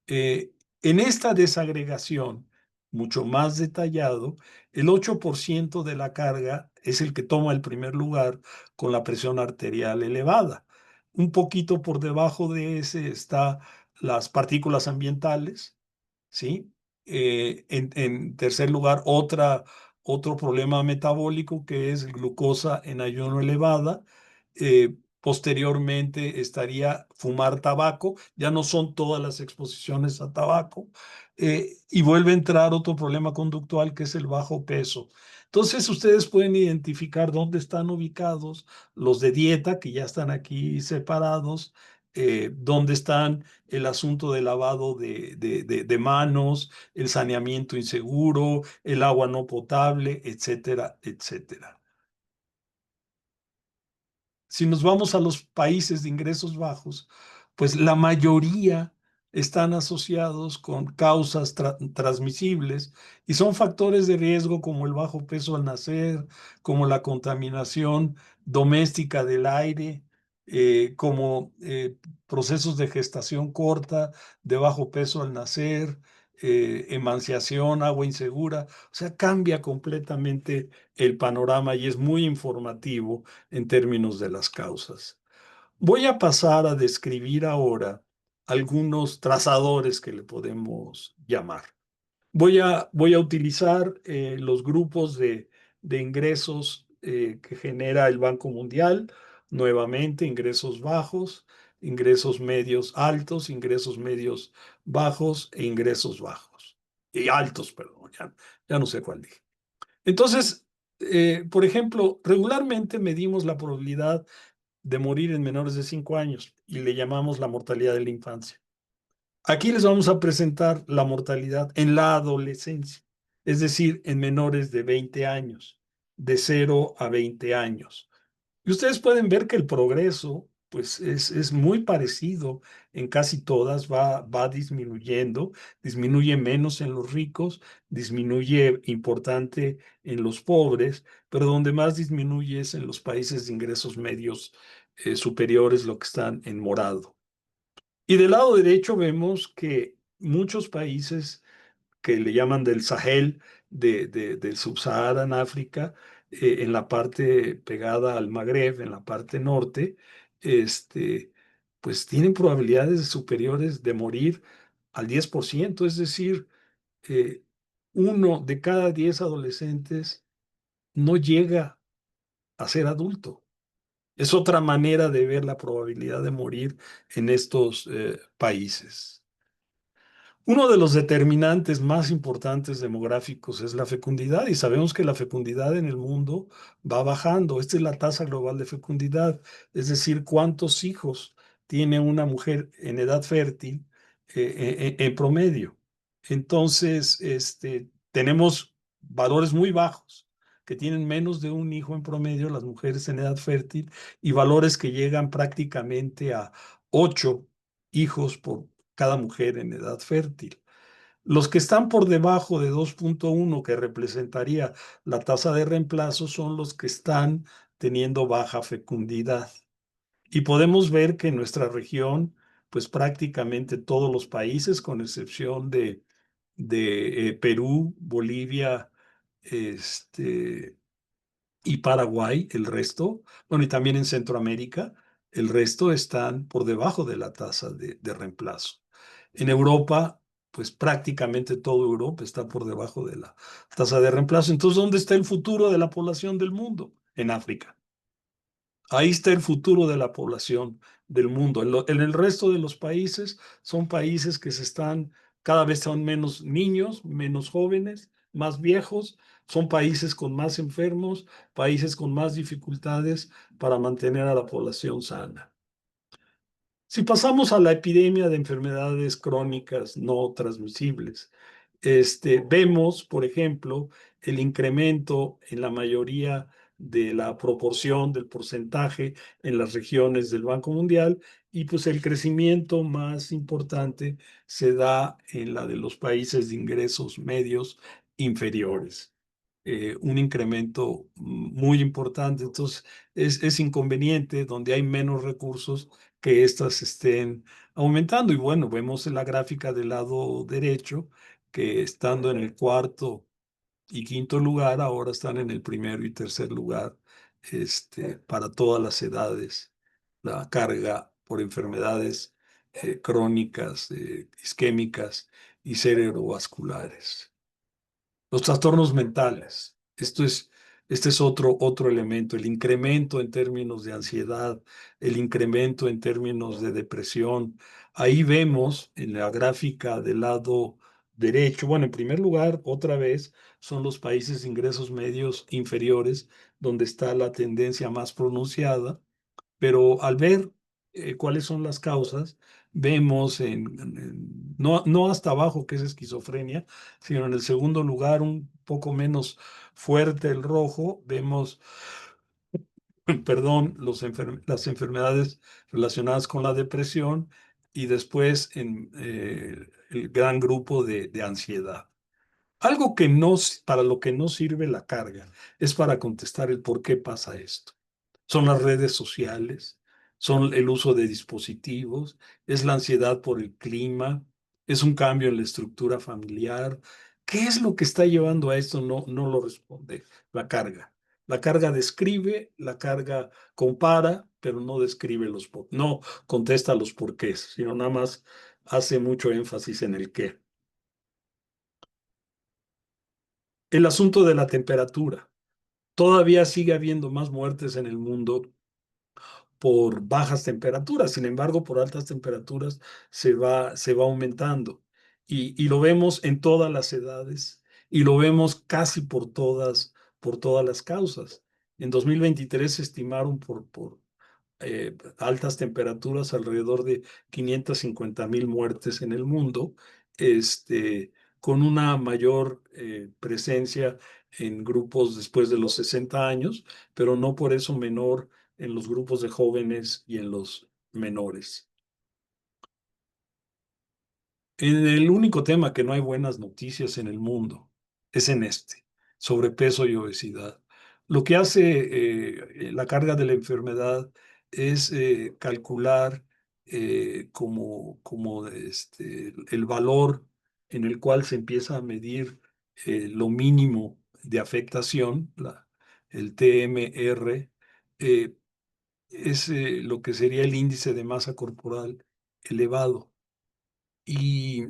Eh, en esta desagregación, mucho más detallado, el 8% de la carga es el que toma el primer lugar con la presión arterial elevada. Un poquito por debajo de ese está las partículas ambientales, ¿sí? En tercer lugar, otro problema metabólico que es glucosa en ayuno elevada. Posteriormente estaría fumar tabaco, ya no son todas las exposiciones a tabaco, y vuelve a entrar otro problema conductual que es el bajo peso. Entonces, ustedes pueden identificar dónde están ubicados los de dieta, que ya están aquí separados, dónde están el asunto del lavado de manos, el saneamiento inseguro, el agua no potable, etcétera, etcétera. Si nos vamos a los países de ingresos bajos, pues la mayoría están asociados con causas transmisibles y son factores de riesgo como el bajo peso al nacer, como la contaminación doméstica del aire, como procesos de gestación corta, de bajo peso al nacer, emanciación, agua insegura. O sea, cambia completamente el panorama y es muy informativo en términos de las causas. Voy a pasar a describir ahora algunos trazadores que le podemos llamar. Voy a utilizar los grupos de ingresos que genera el Banco Mundial, nuevamente ingresos bajos, ingresos medios altos, ingresos medios bajos e ingresos bajos. Y altos, perdón, ya no sé cuál dije. Entonces, por ejemplo, regularmente medimos la probabilidad de morir en menores de 5 años y le llamamos la mortalidad de la infancia. Aquí les vamos a presentar la mortalidad en la adolescencia, es decir, en menores de 20 años, de 0 a 20 años. Y ustedes pueden ver que el progreso, pues es muy parecido en casi todas, va disminuyendo, disminuye menos en los ricos, disminuye importante en los pobres, pero donde más disminuye es en los países de ingresos medios superiores, lo que están en morado. Y del lado derecho vemos que muchos países que le llaman del Sahel, del Subsaharan África, en la parte pegada al Magreb, en la parte norte, este, pues tienen probabilidades superiores de morir al 10%, es decir, eh, 1 de cada 10 adolescentes no llega a ser adulto. Es otra manera de ver la probabilidad de morir en estos países. Uno de los determinantes más importantes demográficos es la fecundidad y sabemos que la fecundidad en el mundo va bajando. Esta es la tasa global de fecundidad, es decir, cuántos hijos tiene una mujer en edad fértil en promedio. Entonces, tenemos valores muy bajos que tienen menos de un hijo en promedio las mujeres en edad fértil y valores que llegan prácticamente a 8 hijos por cada mujer en edad fértil. Los que están por debajo de 2,1, que representaría la tasa de reemplazo, son los que están teniendo baja fecundidad. Y podemos ver que en nuestra región, pues prácticamente todos los países, con excepción de Perú, Bolivia, este, y Paraguay, el resto, bueno, y también en Centroamérica, el resto están por debajo de la tasa de reemplazo. En Europa, pues prácticamente toda Europa está por debajo de la tasa de reemplazo. Entonces, ¿dónde está el futuro de la población del mundo? En África. Ahí está el futuro de la población del mundo. En el resto de los países son países que cada vez son menos niños, menos jóvenes, más viejos, son países con más enfermos, países con más dificultades para mantener a la población sana. Si pasamos a la epidemia de enfermedades crónicas no transmisibles, vemos, por ejemplo, el incremento en la mayoría de la proporción del porcentaje en las regiones del Banco Mundial y pues el crecimiento más importante se da en la de los países de ingresos medios inferiores. Un incremento muy importante. Entonces, es inconveniente donde hay menos recursos que éstas estén aumentando. Y bueno, vemos en la gráfica del lado derecho que estando en el cuarto y quinto lugar, ahora están en el primero y tercer lugar, para todas las edades, la carga por enfermedades crónicas, isquémicas y cerebrovasculares. Los trastornos mentales. Este es otro elemento, el incremento en términos de ansiedad, el incremento en términos de depresión. Ahí vemos en la gráfica del lado derecho, bueno, en primer lugar, otra vez, son los países de ingresos medios inferiores, donde está la tendencia más pronunciada, pero al ver cuáles son las causas, vemos no hasta abajo, que es esquizofrenia, sino en el segundo lugar, un poco menos fuerte el rojo, vemos, perdón, las enfermedades relacionadas con la depresión y después en el gran grupo de ansiedad. Algo que no, para lo que no sirve la carga es para contestar el por qué pasa esto. Son las redes sociales, son el uso de dispositivos, es la ansiedad por el clima, es un cambio en la estructura familiar. ¿Qué es lo que está llevando a esto? No lo responde la carga. La carga describe, la carga compara, pero no describe no contesta los porqués, sino nada más hace mucho énfasis en el qué. El asunto de la temperatura. Todavía sigue habiendo más muertes en el mundo por bajas temperaturas. Sin embargo, por altas temperaturas se va aumentando. Y lo vemos en todas las edades y lo vemos casi por todas las causas. En 2023 se estimaron por altas temperaturas alrededor de 550,000 muertes en el mundo, con una mayor presencia en grupos después de los 60 años, pero no por eso menor en los grupos de jóvenes y en los menores. En el único tema que no hay buenas noticias en el mundo es en sobrepeso y obesidad. Lo que hace la carga de la enfermedad es calcular el valor en el cual se empieza a medir lo mínimo de afectación, el TMR, eh, es lo que sería el índice de masa corporal elevado. Y,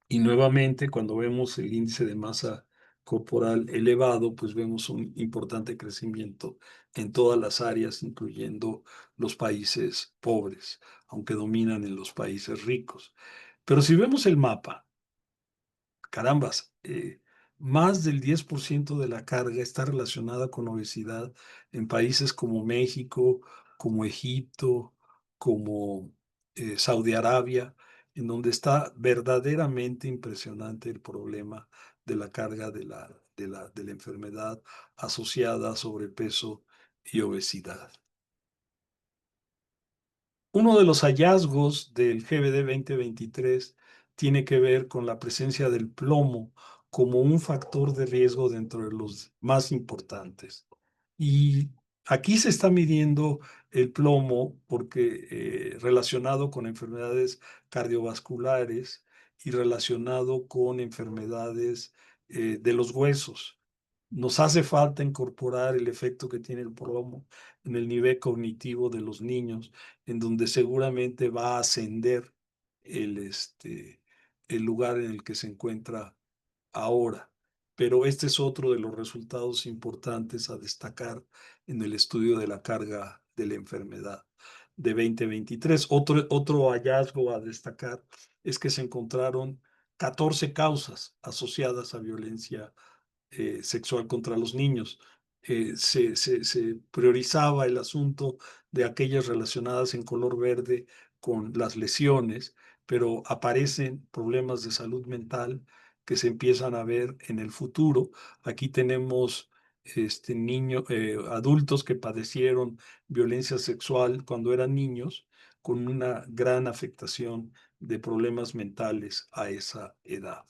y nuevamente, cuando vemos el índice de masa corporal elevado, pues vemos un importante crecimiento en todas las áreas, incluyendo los países pobres, aunque dominan en los países ricos. Pero si vemos el mapa, carambas, más del 10% de la carga está relacionada con obesidad en países como México, como Egipto, como Saudi Arabia, en donde está verdaderamente impresionante el problema de la carga de la enfermedad asociada a sobrepeso y obesidad. Uno de los hallazgos del GBD 2023 tiene que ver con la presencia del plomo como un factor de riesgo dentro de los más importantes. Y aquí se está midiendo el plomo porque relacionado con enfermedades cardiovasculares y relacionado con enfermedades de los huesos. Nos hace falta incorporar el efecto que tiene el plomo en el nivel cognitivo de los niños, en donde seguramente va a ascender el lugar en el que se encuentra ahora. Pero este es otro de los resultados importantes a destacar en el estudio de la carga de la enfermedad de 2023. Otro hallazgo a destacar es que se encontraron 14 causas asociadas a violencia sexual contra los niños. Se priorizaba el asunto de aquellas relacionadas en color verde con las lesiones, pero aparecen problemas de salud mental que se empiezan a ver en el futuro. Aquí tenemos niños, adultos que padecieron violencia sexual cuando eran niños, con una gran afectación de problemas mentales a esa edad.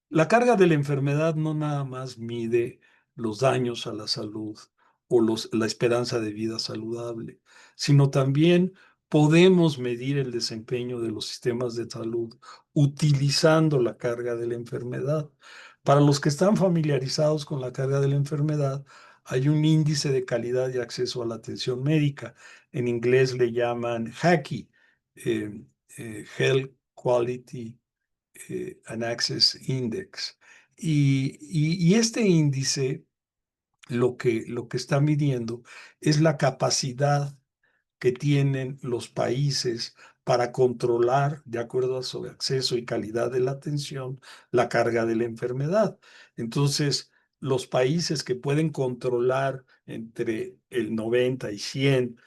La carga de la enfermedad no nada más mide los daños a la salud o la esperanza de vida saludable, sino también podemos medir el desempeño de los sistemas de salud utilizando la carga de la enfermedad. Para los que están familiarizados con la carga de la enfermedad, hay un índice de calidad y acceso a la atención médica. En inglés le llaman HAQ, eh, Health Quality and Access Index. Y este índice lo que está midiendo es la capacidad que tienen los países para controlar, de acuerdo a su acceso y calidad de la atención, la carga de la enfermedad. Entonces, los países que pueden controlar entre el 90 y 100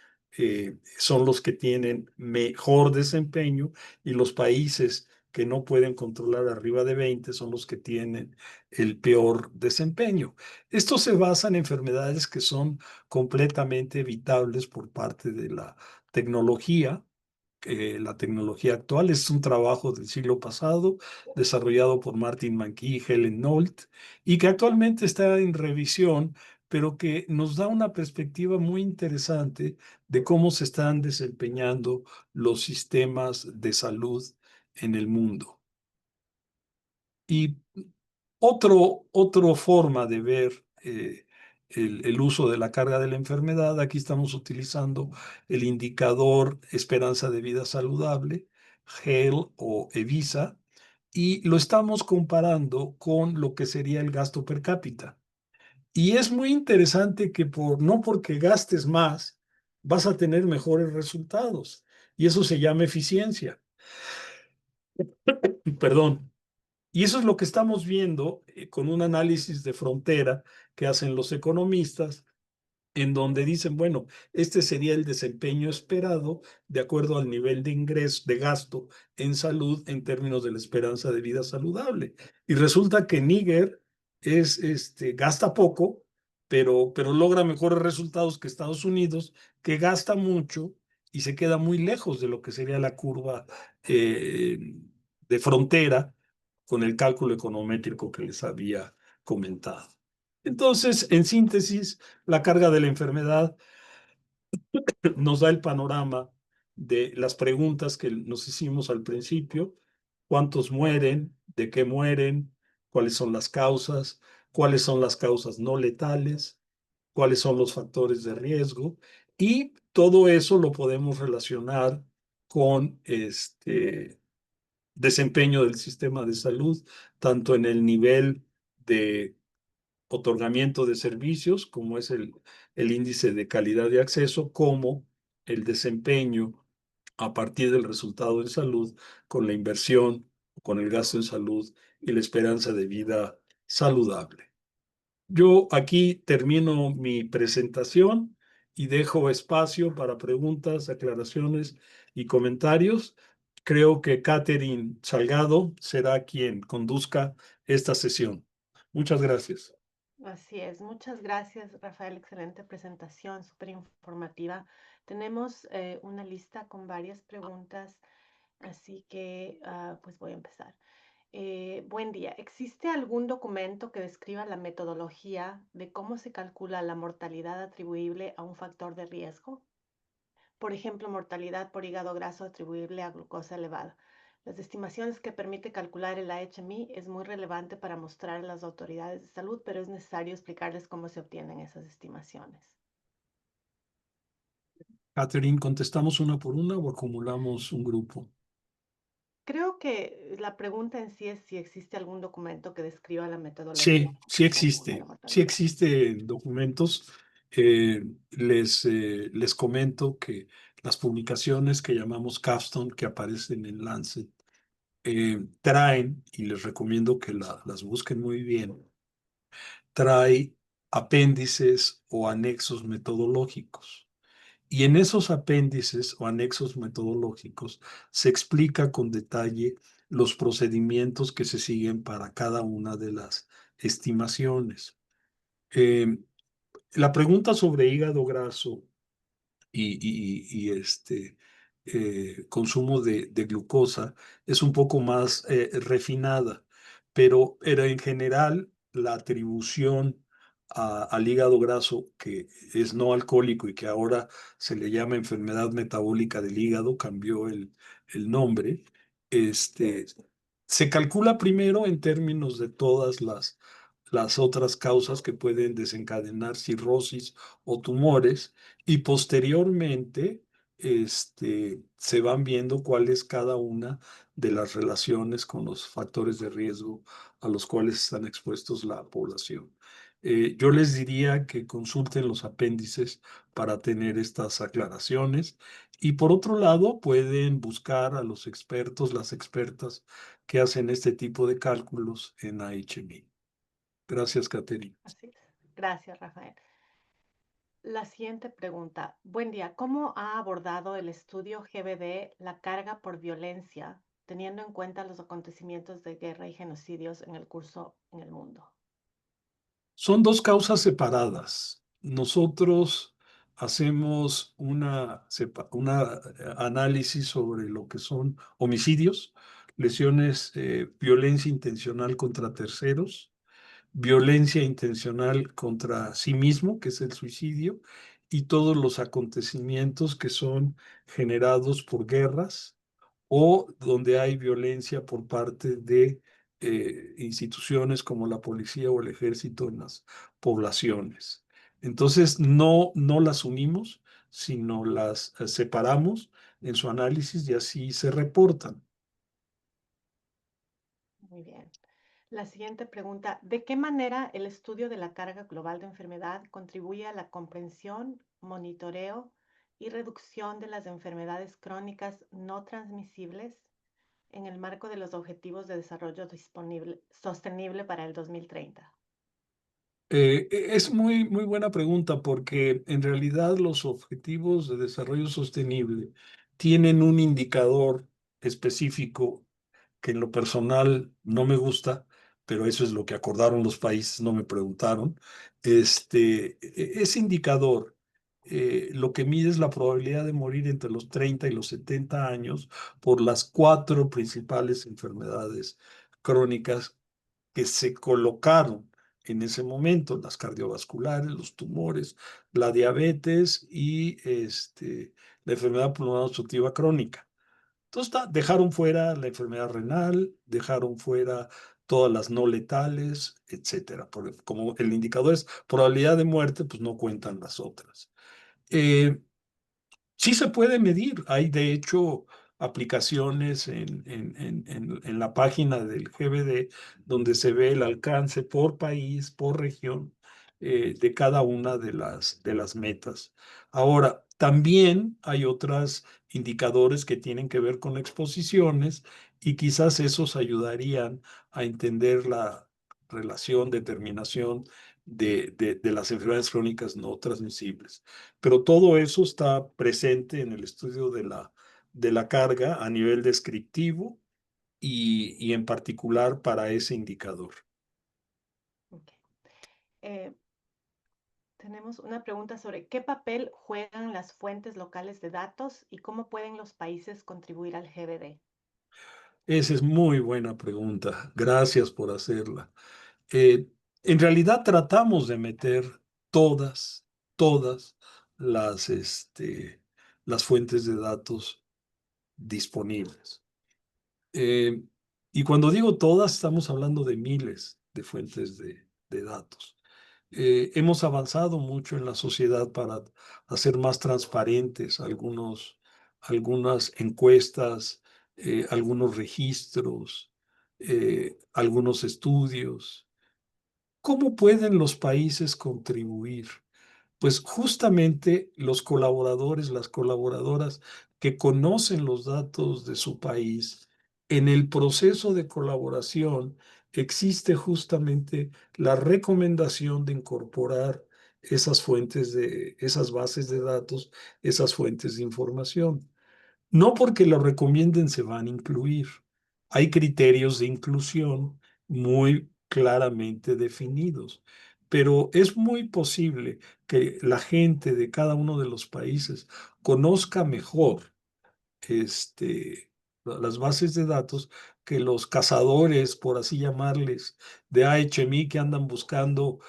son los que tienen mejor desempeño, y los países que no pueden controlar arriba de 20 son los que tienen el peor desempeño. Esto se basa en enfermedades que son completamente evitables por parte de la tecnología. La tecnología actual es un trabajo del siglo pasado desarrollado por Martin McGee y Helen Nolt, y que actualmente está en revisión, pero que nos da una perspectiva muy interesante de cómo se están desempeñando los sistemas de salud en el mundo. Y otra forma de ver el uso de la carga de la enfermedad, aquí estamos utilizando el indicador esperanza de vida saludable, GEL o EVISA, y lo estamos comparando con lo que sería el gasto per cápita. Y es muy interesante que no porque gastes más, vas a tener mejores resultados. Y eso se llama eficiencia. Perdón. Y eso es lo que estamos viendo con un análisis de frontera que hacen los economistas, en donde dicen, bueno, este sería el desempeño esperado de acuerdo al nivel de ingreso, de gasto en salud en términos de la esperanza de vida saludable. Y resulta que Níger gasta poco, pero logra mejores resultados que Estados Unidos, que gasta mucho y se queda muy lejos de lo que sería la curva eh, de frontera con el cálculo econométrico que les había comentado. Entonces, en síntesis, la carga de la enfermedad nos da el panorama de las preguntas que nos hicimos al principio: ¿cuántos mueren? ¿De qué mueren? ¿Cuáles son las causas? ¿Cuáles son las causas no letales? ¿Cuáles son los factores de riesgo? Y todo eso lo podemos relacionar con desempeño del sistema de salud, tanto en el nivel de otorgamiento de servicios, como es el índice de calidad de acceso, como el desempeño a partir del resultado en salud con la inversión, con el gasto en salud y la esperanza de vida saludable. Yo aquí termino mi presentación y dejo espacio para preguntas, aclaraciones y comentarios. Creo que Catherine Salgado será quien conduzca esta sesión. Muchas gracias. Así es, muchas gracias, Rafael. Excelente presentación, súper informativa. Tenemos una lista con varias preguntas, así que pues voy a empezar. Buen día. ¿Existe algún documento que describa la metodología de cómo se calcula la mortalidad atribuible a un factor de riesgo? Por ejemplo, mortalidad por hígado graso atribuible a glucosa elevada. Las estimaciones que permite calcular el AHMI es muy relevante para mostrar a las autoridades de salud, pero es necesario explicarles cómo se obtienen esas estimaciones. Catherine, ¿contestamos una por una o acumulamos un grupo? Creo que la pregunta en sí es si existe algún documento que describa la metodología Sí, sí que se calcula la existe. Sí mortalidad. existe documentos. Les comento que las publicaciones que llamamos Capstone, que aparecen en Lancet, traen, y les recomiendo que las busquen muy bien, trae apéndices o anexos metodológicos. Y en esos apéndices o anexos metodológicos se explica con detalle los procedimientos que se siguen para cada una de las estimaciones. Eh, la pregunta sobre hígado graso y consumo de glucosa es un poco más refinada, pero era en general la atribución al hígado graso, que es no alcohólico y que ahora se le llama enfermedad metabólica del hígado, cambió el nombre. este, Se calcula primero en términos de todas las otras causas que pueden desencadenar cirrosis o tumores, y posteriormente se van viendo cuál es cada una de las relaciones con los factores de riesgo a los cuales están expuestos la población. Yo les diría que consulten los apéndices para tener estas aclaraciones, y por otro lado pueden buscar a los expertos, las expertas que hacen este tipo de cálculos en AHMI. Gracias, Catherine. Así es. Gracias, Rafael. La siguiente pregunta. Buen día. ¿Cómo ha abordado el estudio GBD la carga por violencia, teniendo en cuenta los acontecimientos de guerra y genocidios en el curso en el mundo? Son dos causas separadas. Nosotros hacemos una análisis sobre lo que son homicidios, lesiones, violencia intencional contra terceros, violencia intencional contra sí mismo, que es el suicidio, y todos los acontecimientos que son generados por guerras o donde hay violencia por parte de instituciones como la policía o el ejército en las poblaciones. Entonces, no las unimos, sino las separamos en su análisis y así se reportan. Muy bien. La siguiente pregunta. ¿De qué manera el estudio de la carga global de enfermedad contribuye a la comprensión, monitoreo y reducción de las enfermedades crónicas no transmisibles en el marco de los Objetivos de Desarrollo Sostenible para el 2030? Es muy buena pregunta, porque en realidad los objetivos de desarrollo sostenible tienen un indicador específico que en lo personal no me gusta, pero eso es lo que acordaron los países, no me preguntaron. Ese indicador lo que mide es la probabilidad de morir entre los 30 y los 70 años por las cuatro principales enfermedades crónicas que se colocaron en ese momento: las cardiovasculares, los tumores, la diabetes y la enfermedad pulmonar obstructiva crónica. Entonces, dejaron fuera la enfermedad renal, dejaron fuera todas las no letales, etcétera. Como el indicador es probabilidad de muerte, pues no cuentan las otras. Eh, Sí se puede medir. Hay, de hecho, aplicaciones en la página del GBD donde se ve el alcance por país, por región, de cada una de las metas. Ahora, también hay otros indicadores que tienen que ver con exposiciones, y quizás esos ayudarían a entender la relación, determinación de las enfermedades crónicas no transmisibles. Pero todo eso está presente en el estudio de la carga a nivel descriptivo y en particular para ese indicador. Ok. Eh, Tenemos una pregunta sobre qué papel juegan las fuentes locales de datos y cómo pueden los países contribuir al GBD. Esa es muy buena pregunta. Gracias por hacerla. Eh, en realidad tratamos de meter todas las fuentes de datos disponibles. Eh, y cuando digo todas, estamos hablando de miles de fuentes de datos. Hemos avanzado mucho en la sociedad para hacer más transparentes algunas encuestas, algunos registros, algunos estudios. ¿Cómo pueden los países contribuir? Pues justamente los colaboradores, las colaboradoras que conocen los datos de su país, en el proceso de colaboración existe justamente la recomendación de incorporar esas bases de datos, esas fuentes de información. No porque lo recomienden se van a incluir. Hay criterios de inclusión muy claramente definidos, pero es muy posible que la gente de cada uno de los países conozca mejor las bases de datos que los cazadores, por así llamarles, de AHMI que andan buscando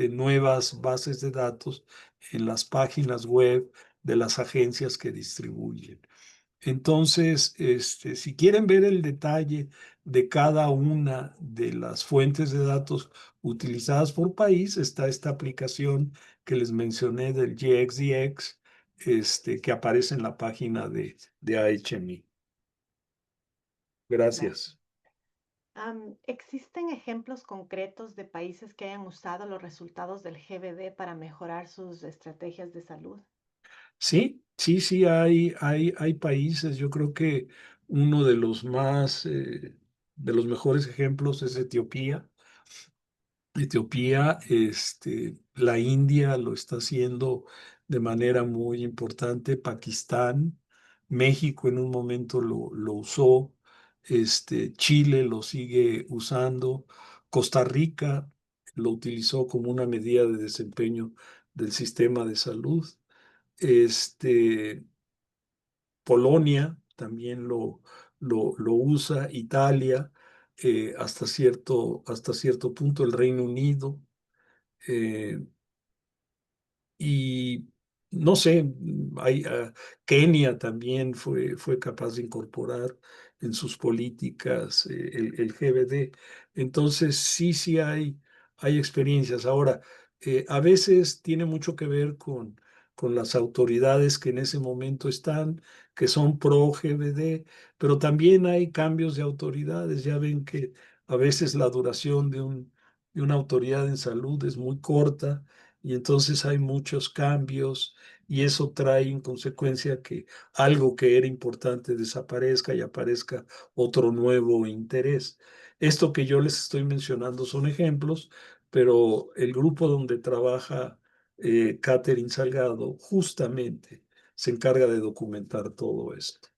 nuevas bases de datos en las páginas web de las agencias que distribuyen. Entonces, si quieren ver el detalle de cada una de las fuentes de datos utilizadas por país, está esta aplicación que les mencioné del GXDX, que aparece en la página de AHMI. Gracias. Gracias. ¿Existen ejemplos concretos de países que hayan usado los resultados del GBD para mejorar sus estrategias de salud? Sí, sí, sí, hay países. Yo creo que uno de los de los mejores ejemplos es Etiopía. Etiopía, la India lo está haciendo de manera muy importante, Pakistán, México en un momento lo usó, Chile lo sigue usando, Costa Rica lo utilizó como una medida de desempeño del sistema de salud, este, Polonia también lo usa, Italia, hasta cierto punto el Reino Unido. eh, y no sé, Kenia también fue capaz de incorporar en sus políticas el GBD. Entonces, sí, sí hay experiencias. Ahora, a veces tiene mucho que ver con las autoridades que en ese momento están, que son pro GBD, pero también hay cambios de autoridades. Ya ven que a veces la duración de una autoridad en salud es muy corta y entonces hay muchos cambios y eso trae en consecuencia que algo que era importante desaparezca y aparezca otro nuevo interés. Esto que yo les estoy mencionando son ejemplos, pero el grupo donde trabaja Catherine Salgado justamente se encarga de documentar todo esto.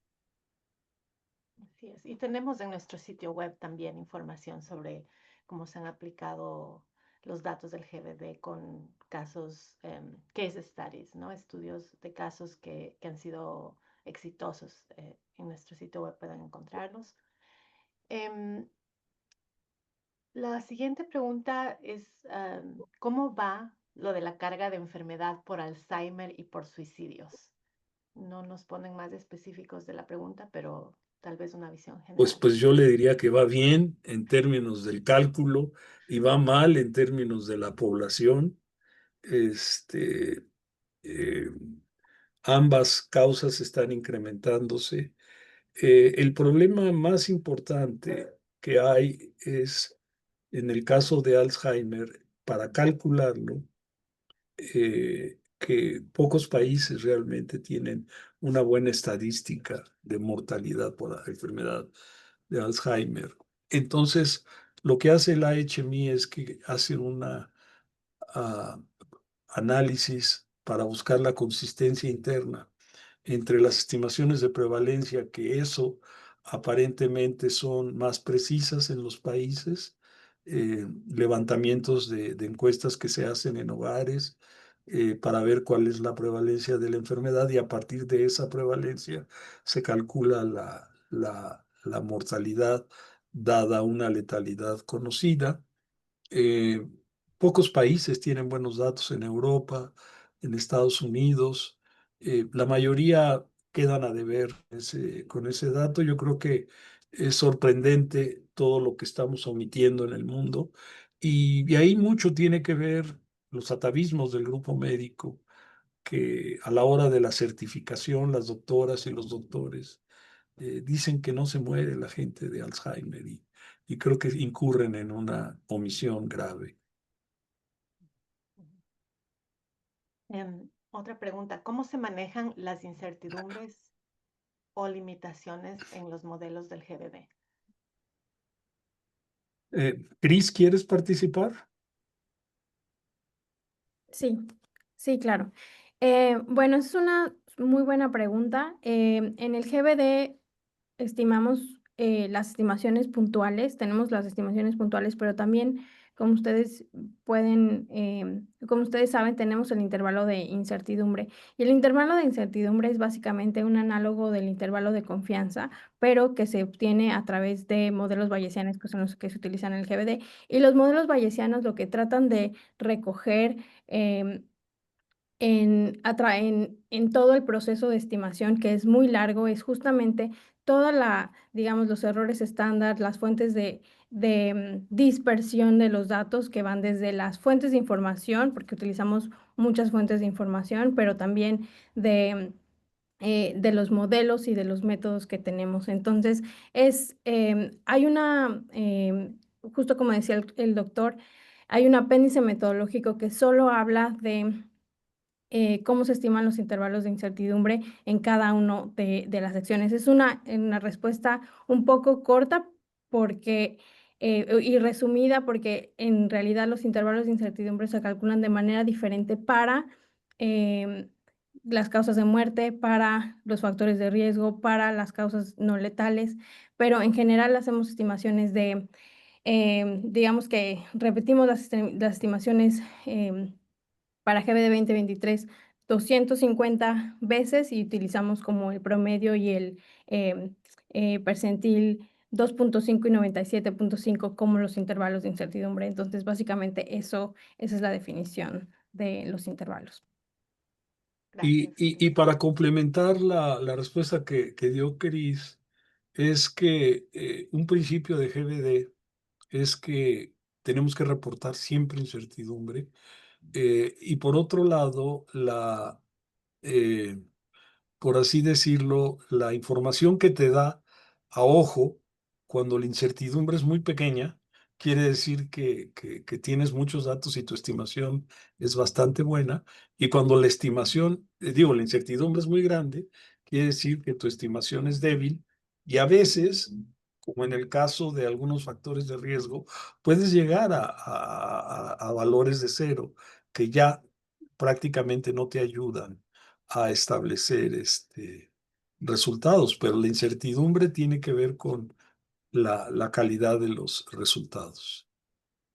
Así es. Y tenemos en nuestro sitio web también información sobre cómo se han aplicado los datos del GBD con casos, case studies, ¿no? Estudios de casos que han sido exitosos. En nuestro sitio web pueden encontrarlos. Em, la siguiente pregunta es, ¿cómo va lo de la carga de enfermedad por Alzheimer y por suicidios? No nos ponen más específicos de la pregunta, pero tal vez una visión general. Pues yo le diría que va bien en términos del cálculo y va mal en términos de la población. Este, eh, Ambas causas están incrementándose. El problema más importante que hay es, en el caso de Alzheimer, para calcularlo, que pocos países realmente tienen una buena estadística de mortalidad por la enfermedad de Alzheimer. Entonces, lo que hace la HMI es que hace una ah, análisis para buscar la consistencia interna entre las estimaciones de prevalencia, que eso aparentemente son más precisas en los países, levantamientos de encuestas que se hacen en hogares para ver cuál es la prevalencia de la enfermedad y a partir de esa prevalencia se calcula la mortalidad dada una letalidad conocida. eh, Pocos países tienen buenos datos en Europa, en Estados Unidos. La mayoría quedan a deber con ese dato. Yo creo que es sorprendente todo lo que estamos omitiendo en el mundo. Y ahí mucho tiene que ver los atavismos del grupo médico, que a la hora de la certificación, las doctoras y los doctores dicen que no se muere la gente de Alzheimer y creo que incurren en una omisión grave. Otra pregunta, ¿cómo se manejan las incertidumbres o limitaciones en los modelos del GBD? Cris, ¿quieres participar? Sí, sí, claro. Bueno, es una muy buena pregunta. En el GBD estimamos las estimaciones puntuales, tenemos las estimaciones puntuales, pero también, como ustedes como ustedes saben, tenemos el intervalo de incertidumbre. Y el intervalo de incertidumbre es básicamente un análogo del intervalo de confianza, pero que se obtiene a través de modelos bayesianos, que son los que se utilizan en el GBD. Y los modelos bayesianos lo que tratan de recoger em, en todo el proceso de estimación, que es muy largo, es justamente digamos, los errores estándar, las fuentes de dispersión de los datos que van desde las fuentes de información, porque utilizamos muchas fuentes de información, pero también de los modelos y de los métodos que tenemos. Entonces, hay justo como decía el doctor, hay un apéndice metodológico que solo habla de cómo se estiman los intervalos de incertidumbre en cada uno de las secciones. Es una respuesta un poco corta porque, y resumida, porque en realidad los intervalos de incertidumbre se calculan de manera diferente para las causas de muerte, para los factores de riesgo, para las causas no letales, pero en general hacemos estimaciones digamos que repetimos las estimaciones para GBD 2023 250 veces y utilizamos como el promedio y el percentil 2.5 y 97.5 como los intervalos de incertidumbre. Entonces, básicamente esa es la definición de los intervalos. Gracias, Y para complementar la respuesta que dio Cris, es que un principio de GBD es que tenemos que reportar siempre incertidumbre. Y por otro lado, eh, por así decirlo, la información que te da a ojo cuando la incertidumbre es muy pequeña, quiere decir que tienes muchos datos y tu estimación es bastante buena. Y cuando la estimación, digo, la incertidumbre es muy grande, quiere decir que tu estimación es débil y a veces, como en el caso de algunos factores de riesgo, puedes llegar a valores de cero que ya prácticamente no te ayudan a establecer resultados, pero la incertidumbre tiene que ver con la calidad de los resultados.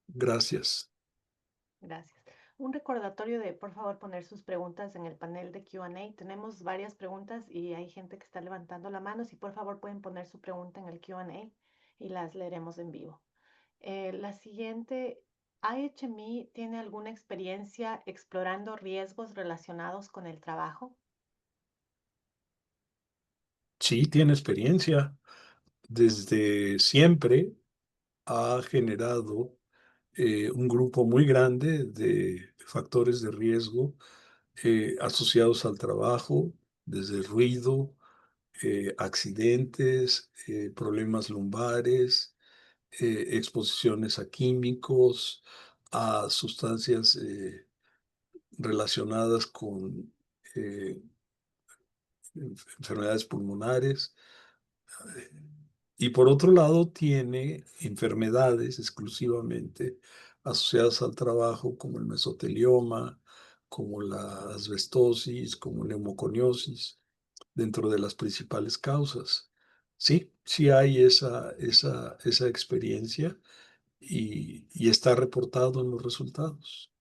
Gracias. gracias. Un recordatorio de, por favor, poner sus preguntas en el panel de Q&A. Tenemos varias preguntas y hay gente que está levantando la mano. Si por favor pueden poner su pregunta en el Q&A y las leeremos en vivo. La siguiente, ¿IHME tiene alguna experiencia explorando riesgos relacionados con el trabajo? Sí, tiene experiencia. Desde siempre ha generado un grupo muy grande de factores de riesgo asociados al trabajo, desde ruido, accidentes, problemas lumbares, exposiciones a químicos, a sustancias relacionadas con eh, enfermedades pulmonares. Y por otro lado, tiene enfermedades exclusivamente asociadas al trabajo, como el mesotelioma, como la asbestosis, como neumoconiosis, dentro de las principales causas. Sí, sí hay esa experiencia y está reportado en los resultados.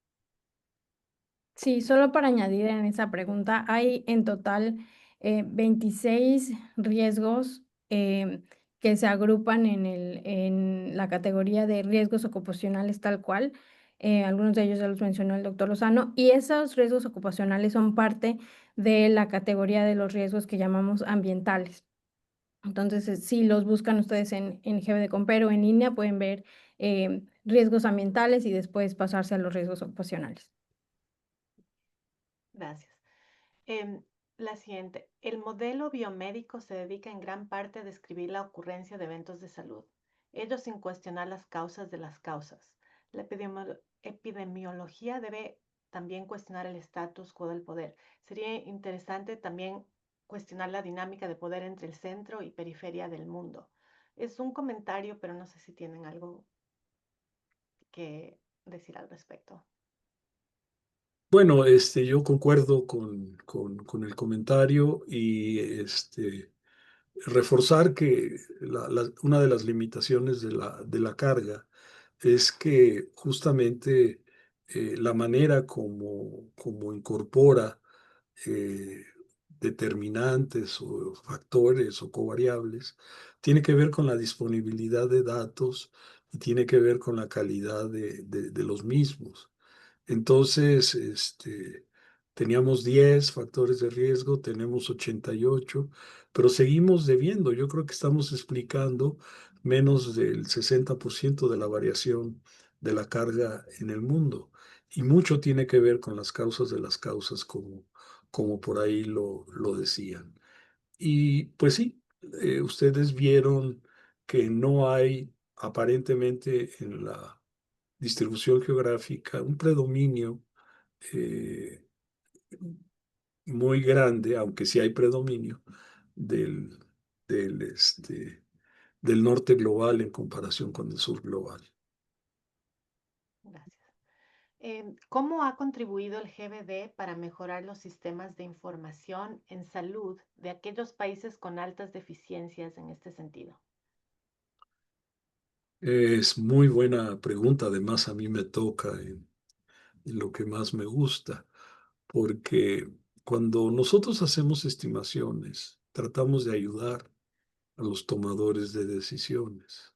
Sí, solo para añadir en esa pregunta, hay en total 26 riesgos que se agrupan en la categoría de riesgos ocupacionales tal cual. Algunos de ellos ya los mencionó el doctor Lozano, y esos riesgos ocupacionales son parte de la categoría de los riesgos que llamamos ambientales. Entonces, si los buscan ustedes en GBD Compero en línea, pueden ver riesgos ambientales y después pasarse a los riesgos ocupacionales. Gracias. Em, la siguiente, el modelo biomédico se dedica en gran parte a describir la ocurrencia de eventos de salud, ello sin cuestionar las causas de las causas. La epidemiología debe también cuestionar el status quo del poder. Sería interesante también cuestionar la dinámica de poder entre el centro y periferia del mundo. Es un comentario, pero no sé si tienen algo. que decir al respecto. Bueno, yo concuerdo con el comentario y reforzar que una de las limitaciones de la carga es que justamente la manera como incorpora eh, determinantes o factores o covariables tiene que ver con la disponibilidad de datos y tiene que ver con la calidad de los mismos. Entonces, teníamos 10 factores de riesgo, tenemos 88, pero seguimos debiendo. Yo creo que estamos explicando menos del 60% de la variación de la carga en el mundo. Y mucho tiene que ver con las causas de las causas, como por ahí lo decían. Y pues sí, ustedes vieron que no hay aparentemente en la distribución geográfica un predominio eh, muy grande, aunque sí hay predominio, del, del, del norte global en comparación con el sur global. Gracias. ¿Cómo ha contribuido el GBD para mejorar los sistemas de información en salud de aquellos países con altas deficiencias en este sentido? Es muy buena pregunta, además a mí me toca en lo que más me gusta, porque cuando nosotros hacemos estimaciones, tratamos de ayudar a los tomadores de decisiones,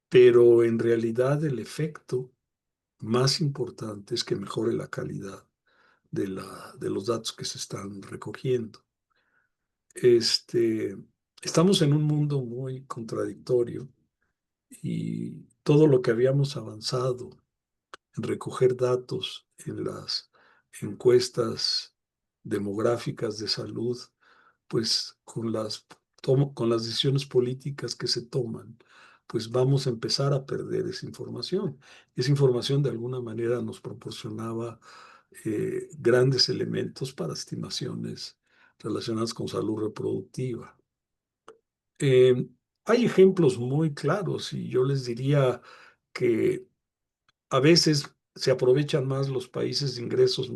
pero en realidad el efecto más importante es que mejore la calidad de los datos que se están recogiendo. Este, Estamos en un mundo muy contradictorio y todo lo que habíamos avanzado en recoger datos en las encuestas demográficas de salud, pues con las decisiones políticas que se toman, pues vamos a empezar a perder esa información. Esa información de alguna manera nos proporcionaba grandes elementos para estimaciones relacionadas con salud reproductiva. Eh, Hay ejemplos muy claros y yo les diría que a veces se aprovechan más los países de ingresos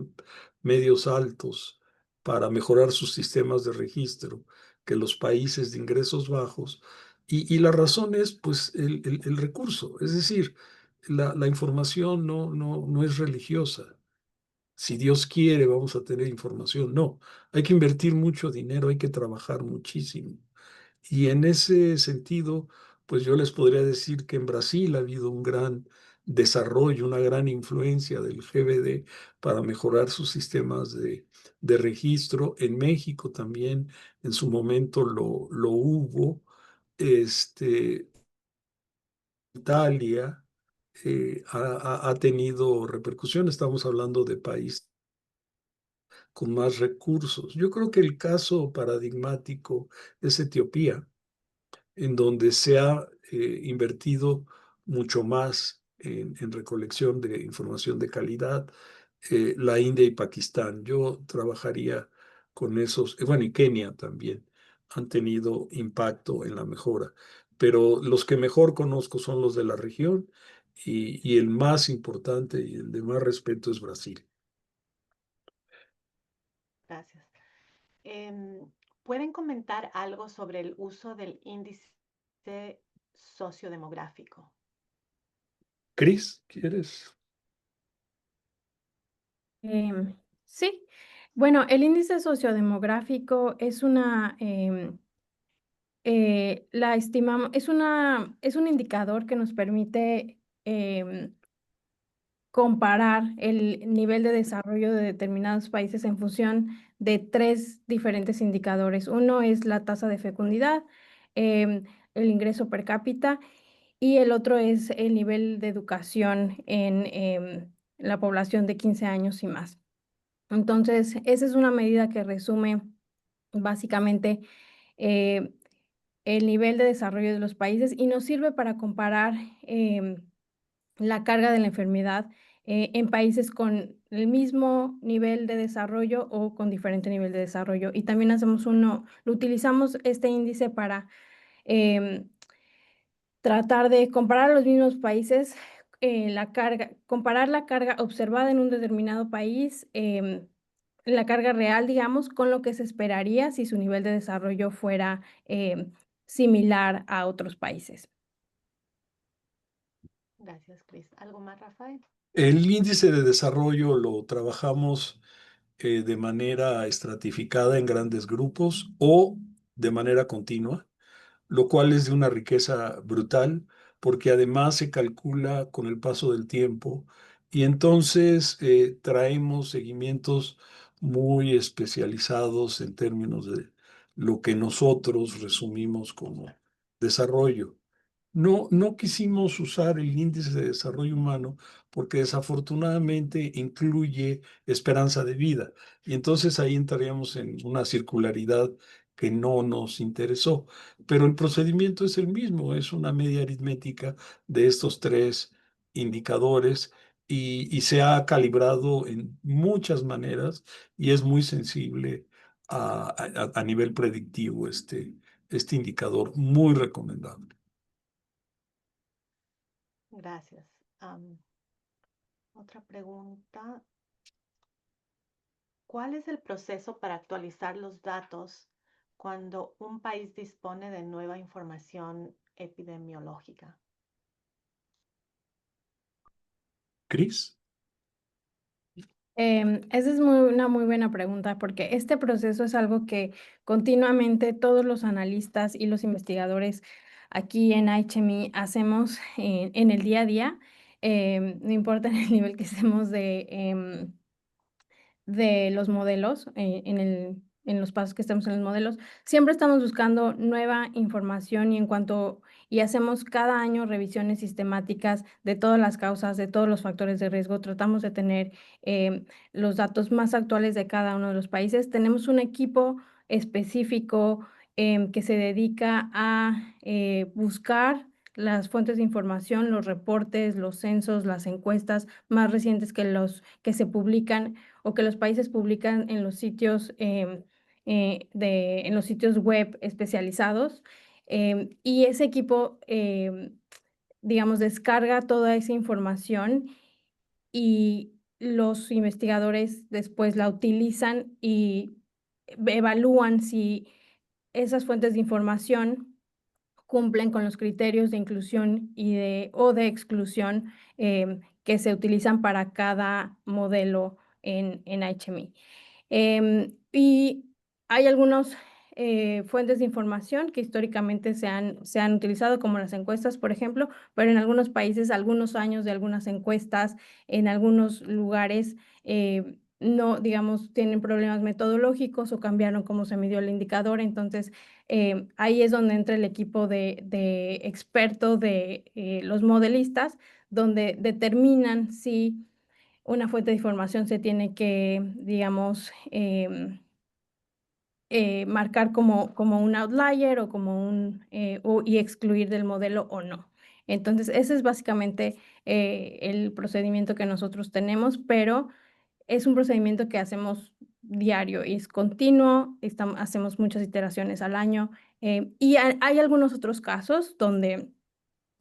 medios altos para mejorar sus sistemas de registro que los países de ingresos bajos. Y la razón es, pues, el recurso. Es decir, la información no es religiosa. Si Dios quiere, vamos a tener información. No, hay que invertir mucho dinero, hay que trabajar muchísimo. Y en ese sentido, pues yo les podría decir que en Brasil ha habido un gran desarrollo, una gran influencia del GBD para mejorar sus sistemas de registro. En México también en su momento lo hubo. Italia ha tenido repercusión. Estamos hablando de países con más recursos. Yo creo que el caso paradigmático es Etiopía, en donde se ha invertido mucho más en recolección de información de calidad, la India y Pakistán. Yo trabajaría con esos, bueno, y Kenia también han tenido impacto en la mejora, pero los que mejor conozco son los de la región y el más importante y el de más respeto es Brasil. Gracias. ¿Pueden comentar algo sobre el uso del índice sociodemográfico? Cris, ¿quieres? Sí, bueno, el índice sociodemográfico es la estimamos, es un indicador que nos permite comparar el nivel de desarrollo de determinados países en función de 3 diferentes indicadores. Uno es la tasa de fecundidad, el ingreso per cápita, y el otro es el nivel de educación en la población de 15 años y más. Entonces, esa es una medida que resume básicamente eh, el nivel de desarrollo de los países y nos sirve para comparar la carga de la enfermedad en países con el mismo nivel de desarrollo o con diferente nivel de desarrollo. Y también lo utilizamos este índice para tratar de comparar a los mismos países comparar la carga observada en un determinado país, la carga real, digamos, con lo que se esperaría si su nivel de desarrollo fuera, similar a otros países. Gracias, Cris. ¿Algo más, Rafael? El índice de desarrollo lo trabajamos de manera estratificada en grandes grupos o de manera continua, lo cual es de una riqueza brutal, porque además se calcula con el paso del tiempo y entonces traemos seguimientos muy especializados en términos de lo que nosotros resumimos como desarrollo. No quisimos usar el índice de desarrollo humano porque desafortunadamente incluye esperanza de vida y entonces ahí entraríamos en una circularidad que no nos interesó. Pero el procedimiento es el mismo, es una media aritmética de estos tres indicadores y se ha calibrado en muchas maneras y es muy sensible a nivel predictivo este indicador, muy recomendable. Gracias. Otra pregunta. ¿Cuál es el proceso para actualizar los datos cuando un país dispone de nueva información epidemiológica? Cris. Esa es una muy buena pregunta, porque este proceso es algo que continuamente todos los analistas y los investigadores aquí en HMI hacemos en el día a día, no importa en el nivel que estemos de los modelos, en los pasos que estemos en los modelos, siempre estamos buscando nueva información y hacemos cada año revisiones sistemáticas de todas las causas, de todos los factores de riesgo. Tratamos de tener los datos más actuales de cada uno de los países. Tenemos un equipo específico que se dedica a buscar las fuentes de información, los reportes, los censos, las encuestas más recientes que se publican o que los países publican en los sitios, en los sitios web especializados. Y ese equipo, digamos, descarga toda esa información y los investigadores después la utilizan y evalúan si esas fuentes de información cumplen con los criterios de inclusión o de exclusión que se utilizan para cada modelo en HMI. Y hay algunas fuentes de información que históricamente se han utilizado, como las encuestas, por ejemplo, pero en algunos países, algunos años de algunas encuestas, en algunos lugares, no, digamos, tienen problemas metodológicos o cambiaron cómo se midió el indicador. Entonces, ahí es donde entra el equipo de expertos de los modelistas, donde determinan si una fuente de información se tiene que, digamos, marcar como un outlier o y excluir del modelo o no. Entonces, ese es básicamente el procedimiento que nosotros tenemos, pero es un procedimiento que hacemos diario y es continuo, hacemos muchas iteraciones al año, y hay algunos otros casos donde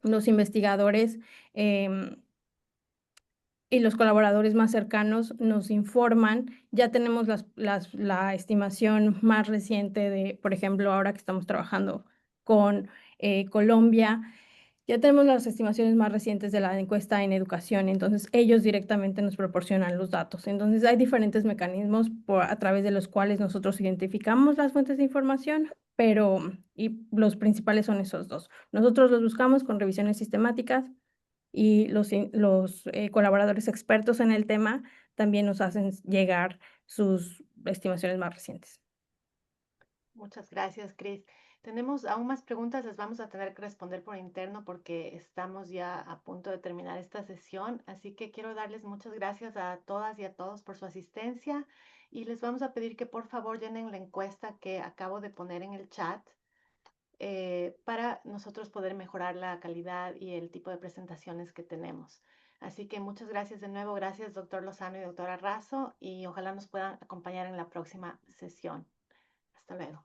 los investigadores y los colaboradores más cercanos nos informan. Ya tenemos la estimación más reciente de, por ejemplo, ahora que estamos trabajando con Colombia, ya tenemos las estimaciones más recientes de la encuesta en educación, entonces ellos directamente nos proporcionan los datos. Entonces hay diferentes mecanismos a través de los cuales nosotros identificamos las fuentes de información, y los principales son esos dos. Nosotros los buscamos con revisiones sistemáticas y los colaboradores expertos en el tema también nos hacen llegar sus estimaciones más recientes. Muchas gracias, Cris. Tenemos aún más preguntas, las vamos a tener que responder por interno porque estamos ya a punto de terminar esta sesión, así que quiero darles muchas gracias a todas y a todos por su asistencia y les vamos a pedir que por favor llenen la encuesta que acabo de poner en el chat para nosotros poder mejorar la calidad y el tipo de presentaciones que tenemos. Así que muchas gracias de nuevo, gracias doctor Lozano y doctora Razo y ojalá nos puedan acompañar en la próxima sesión. Hasta luego.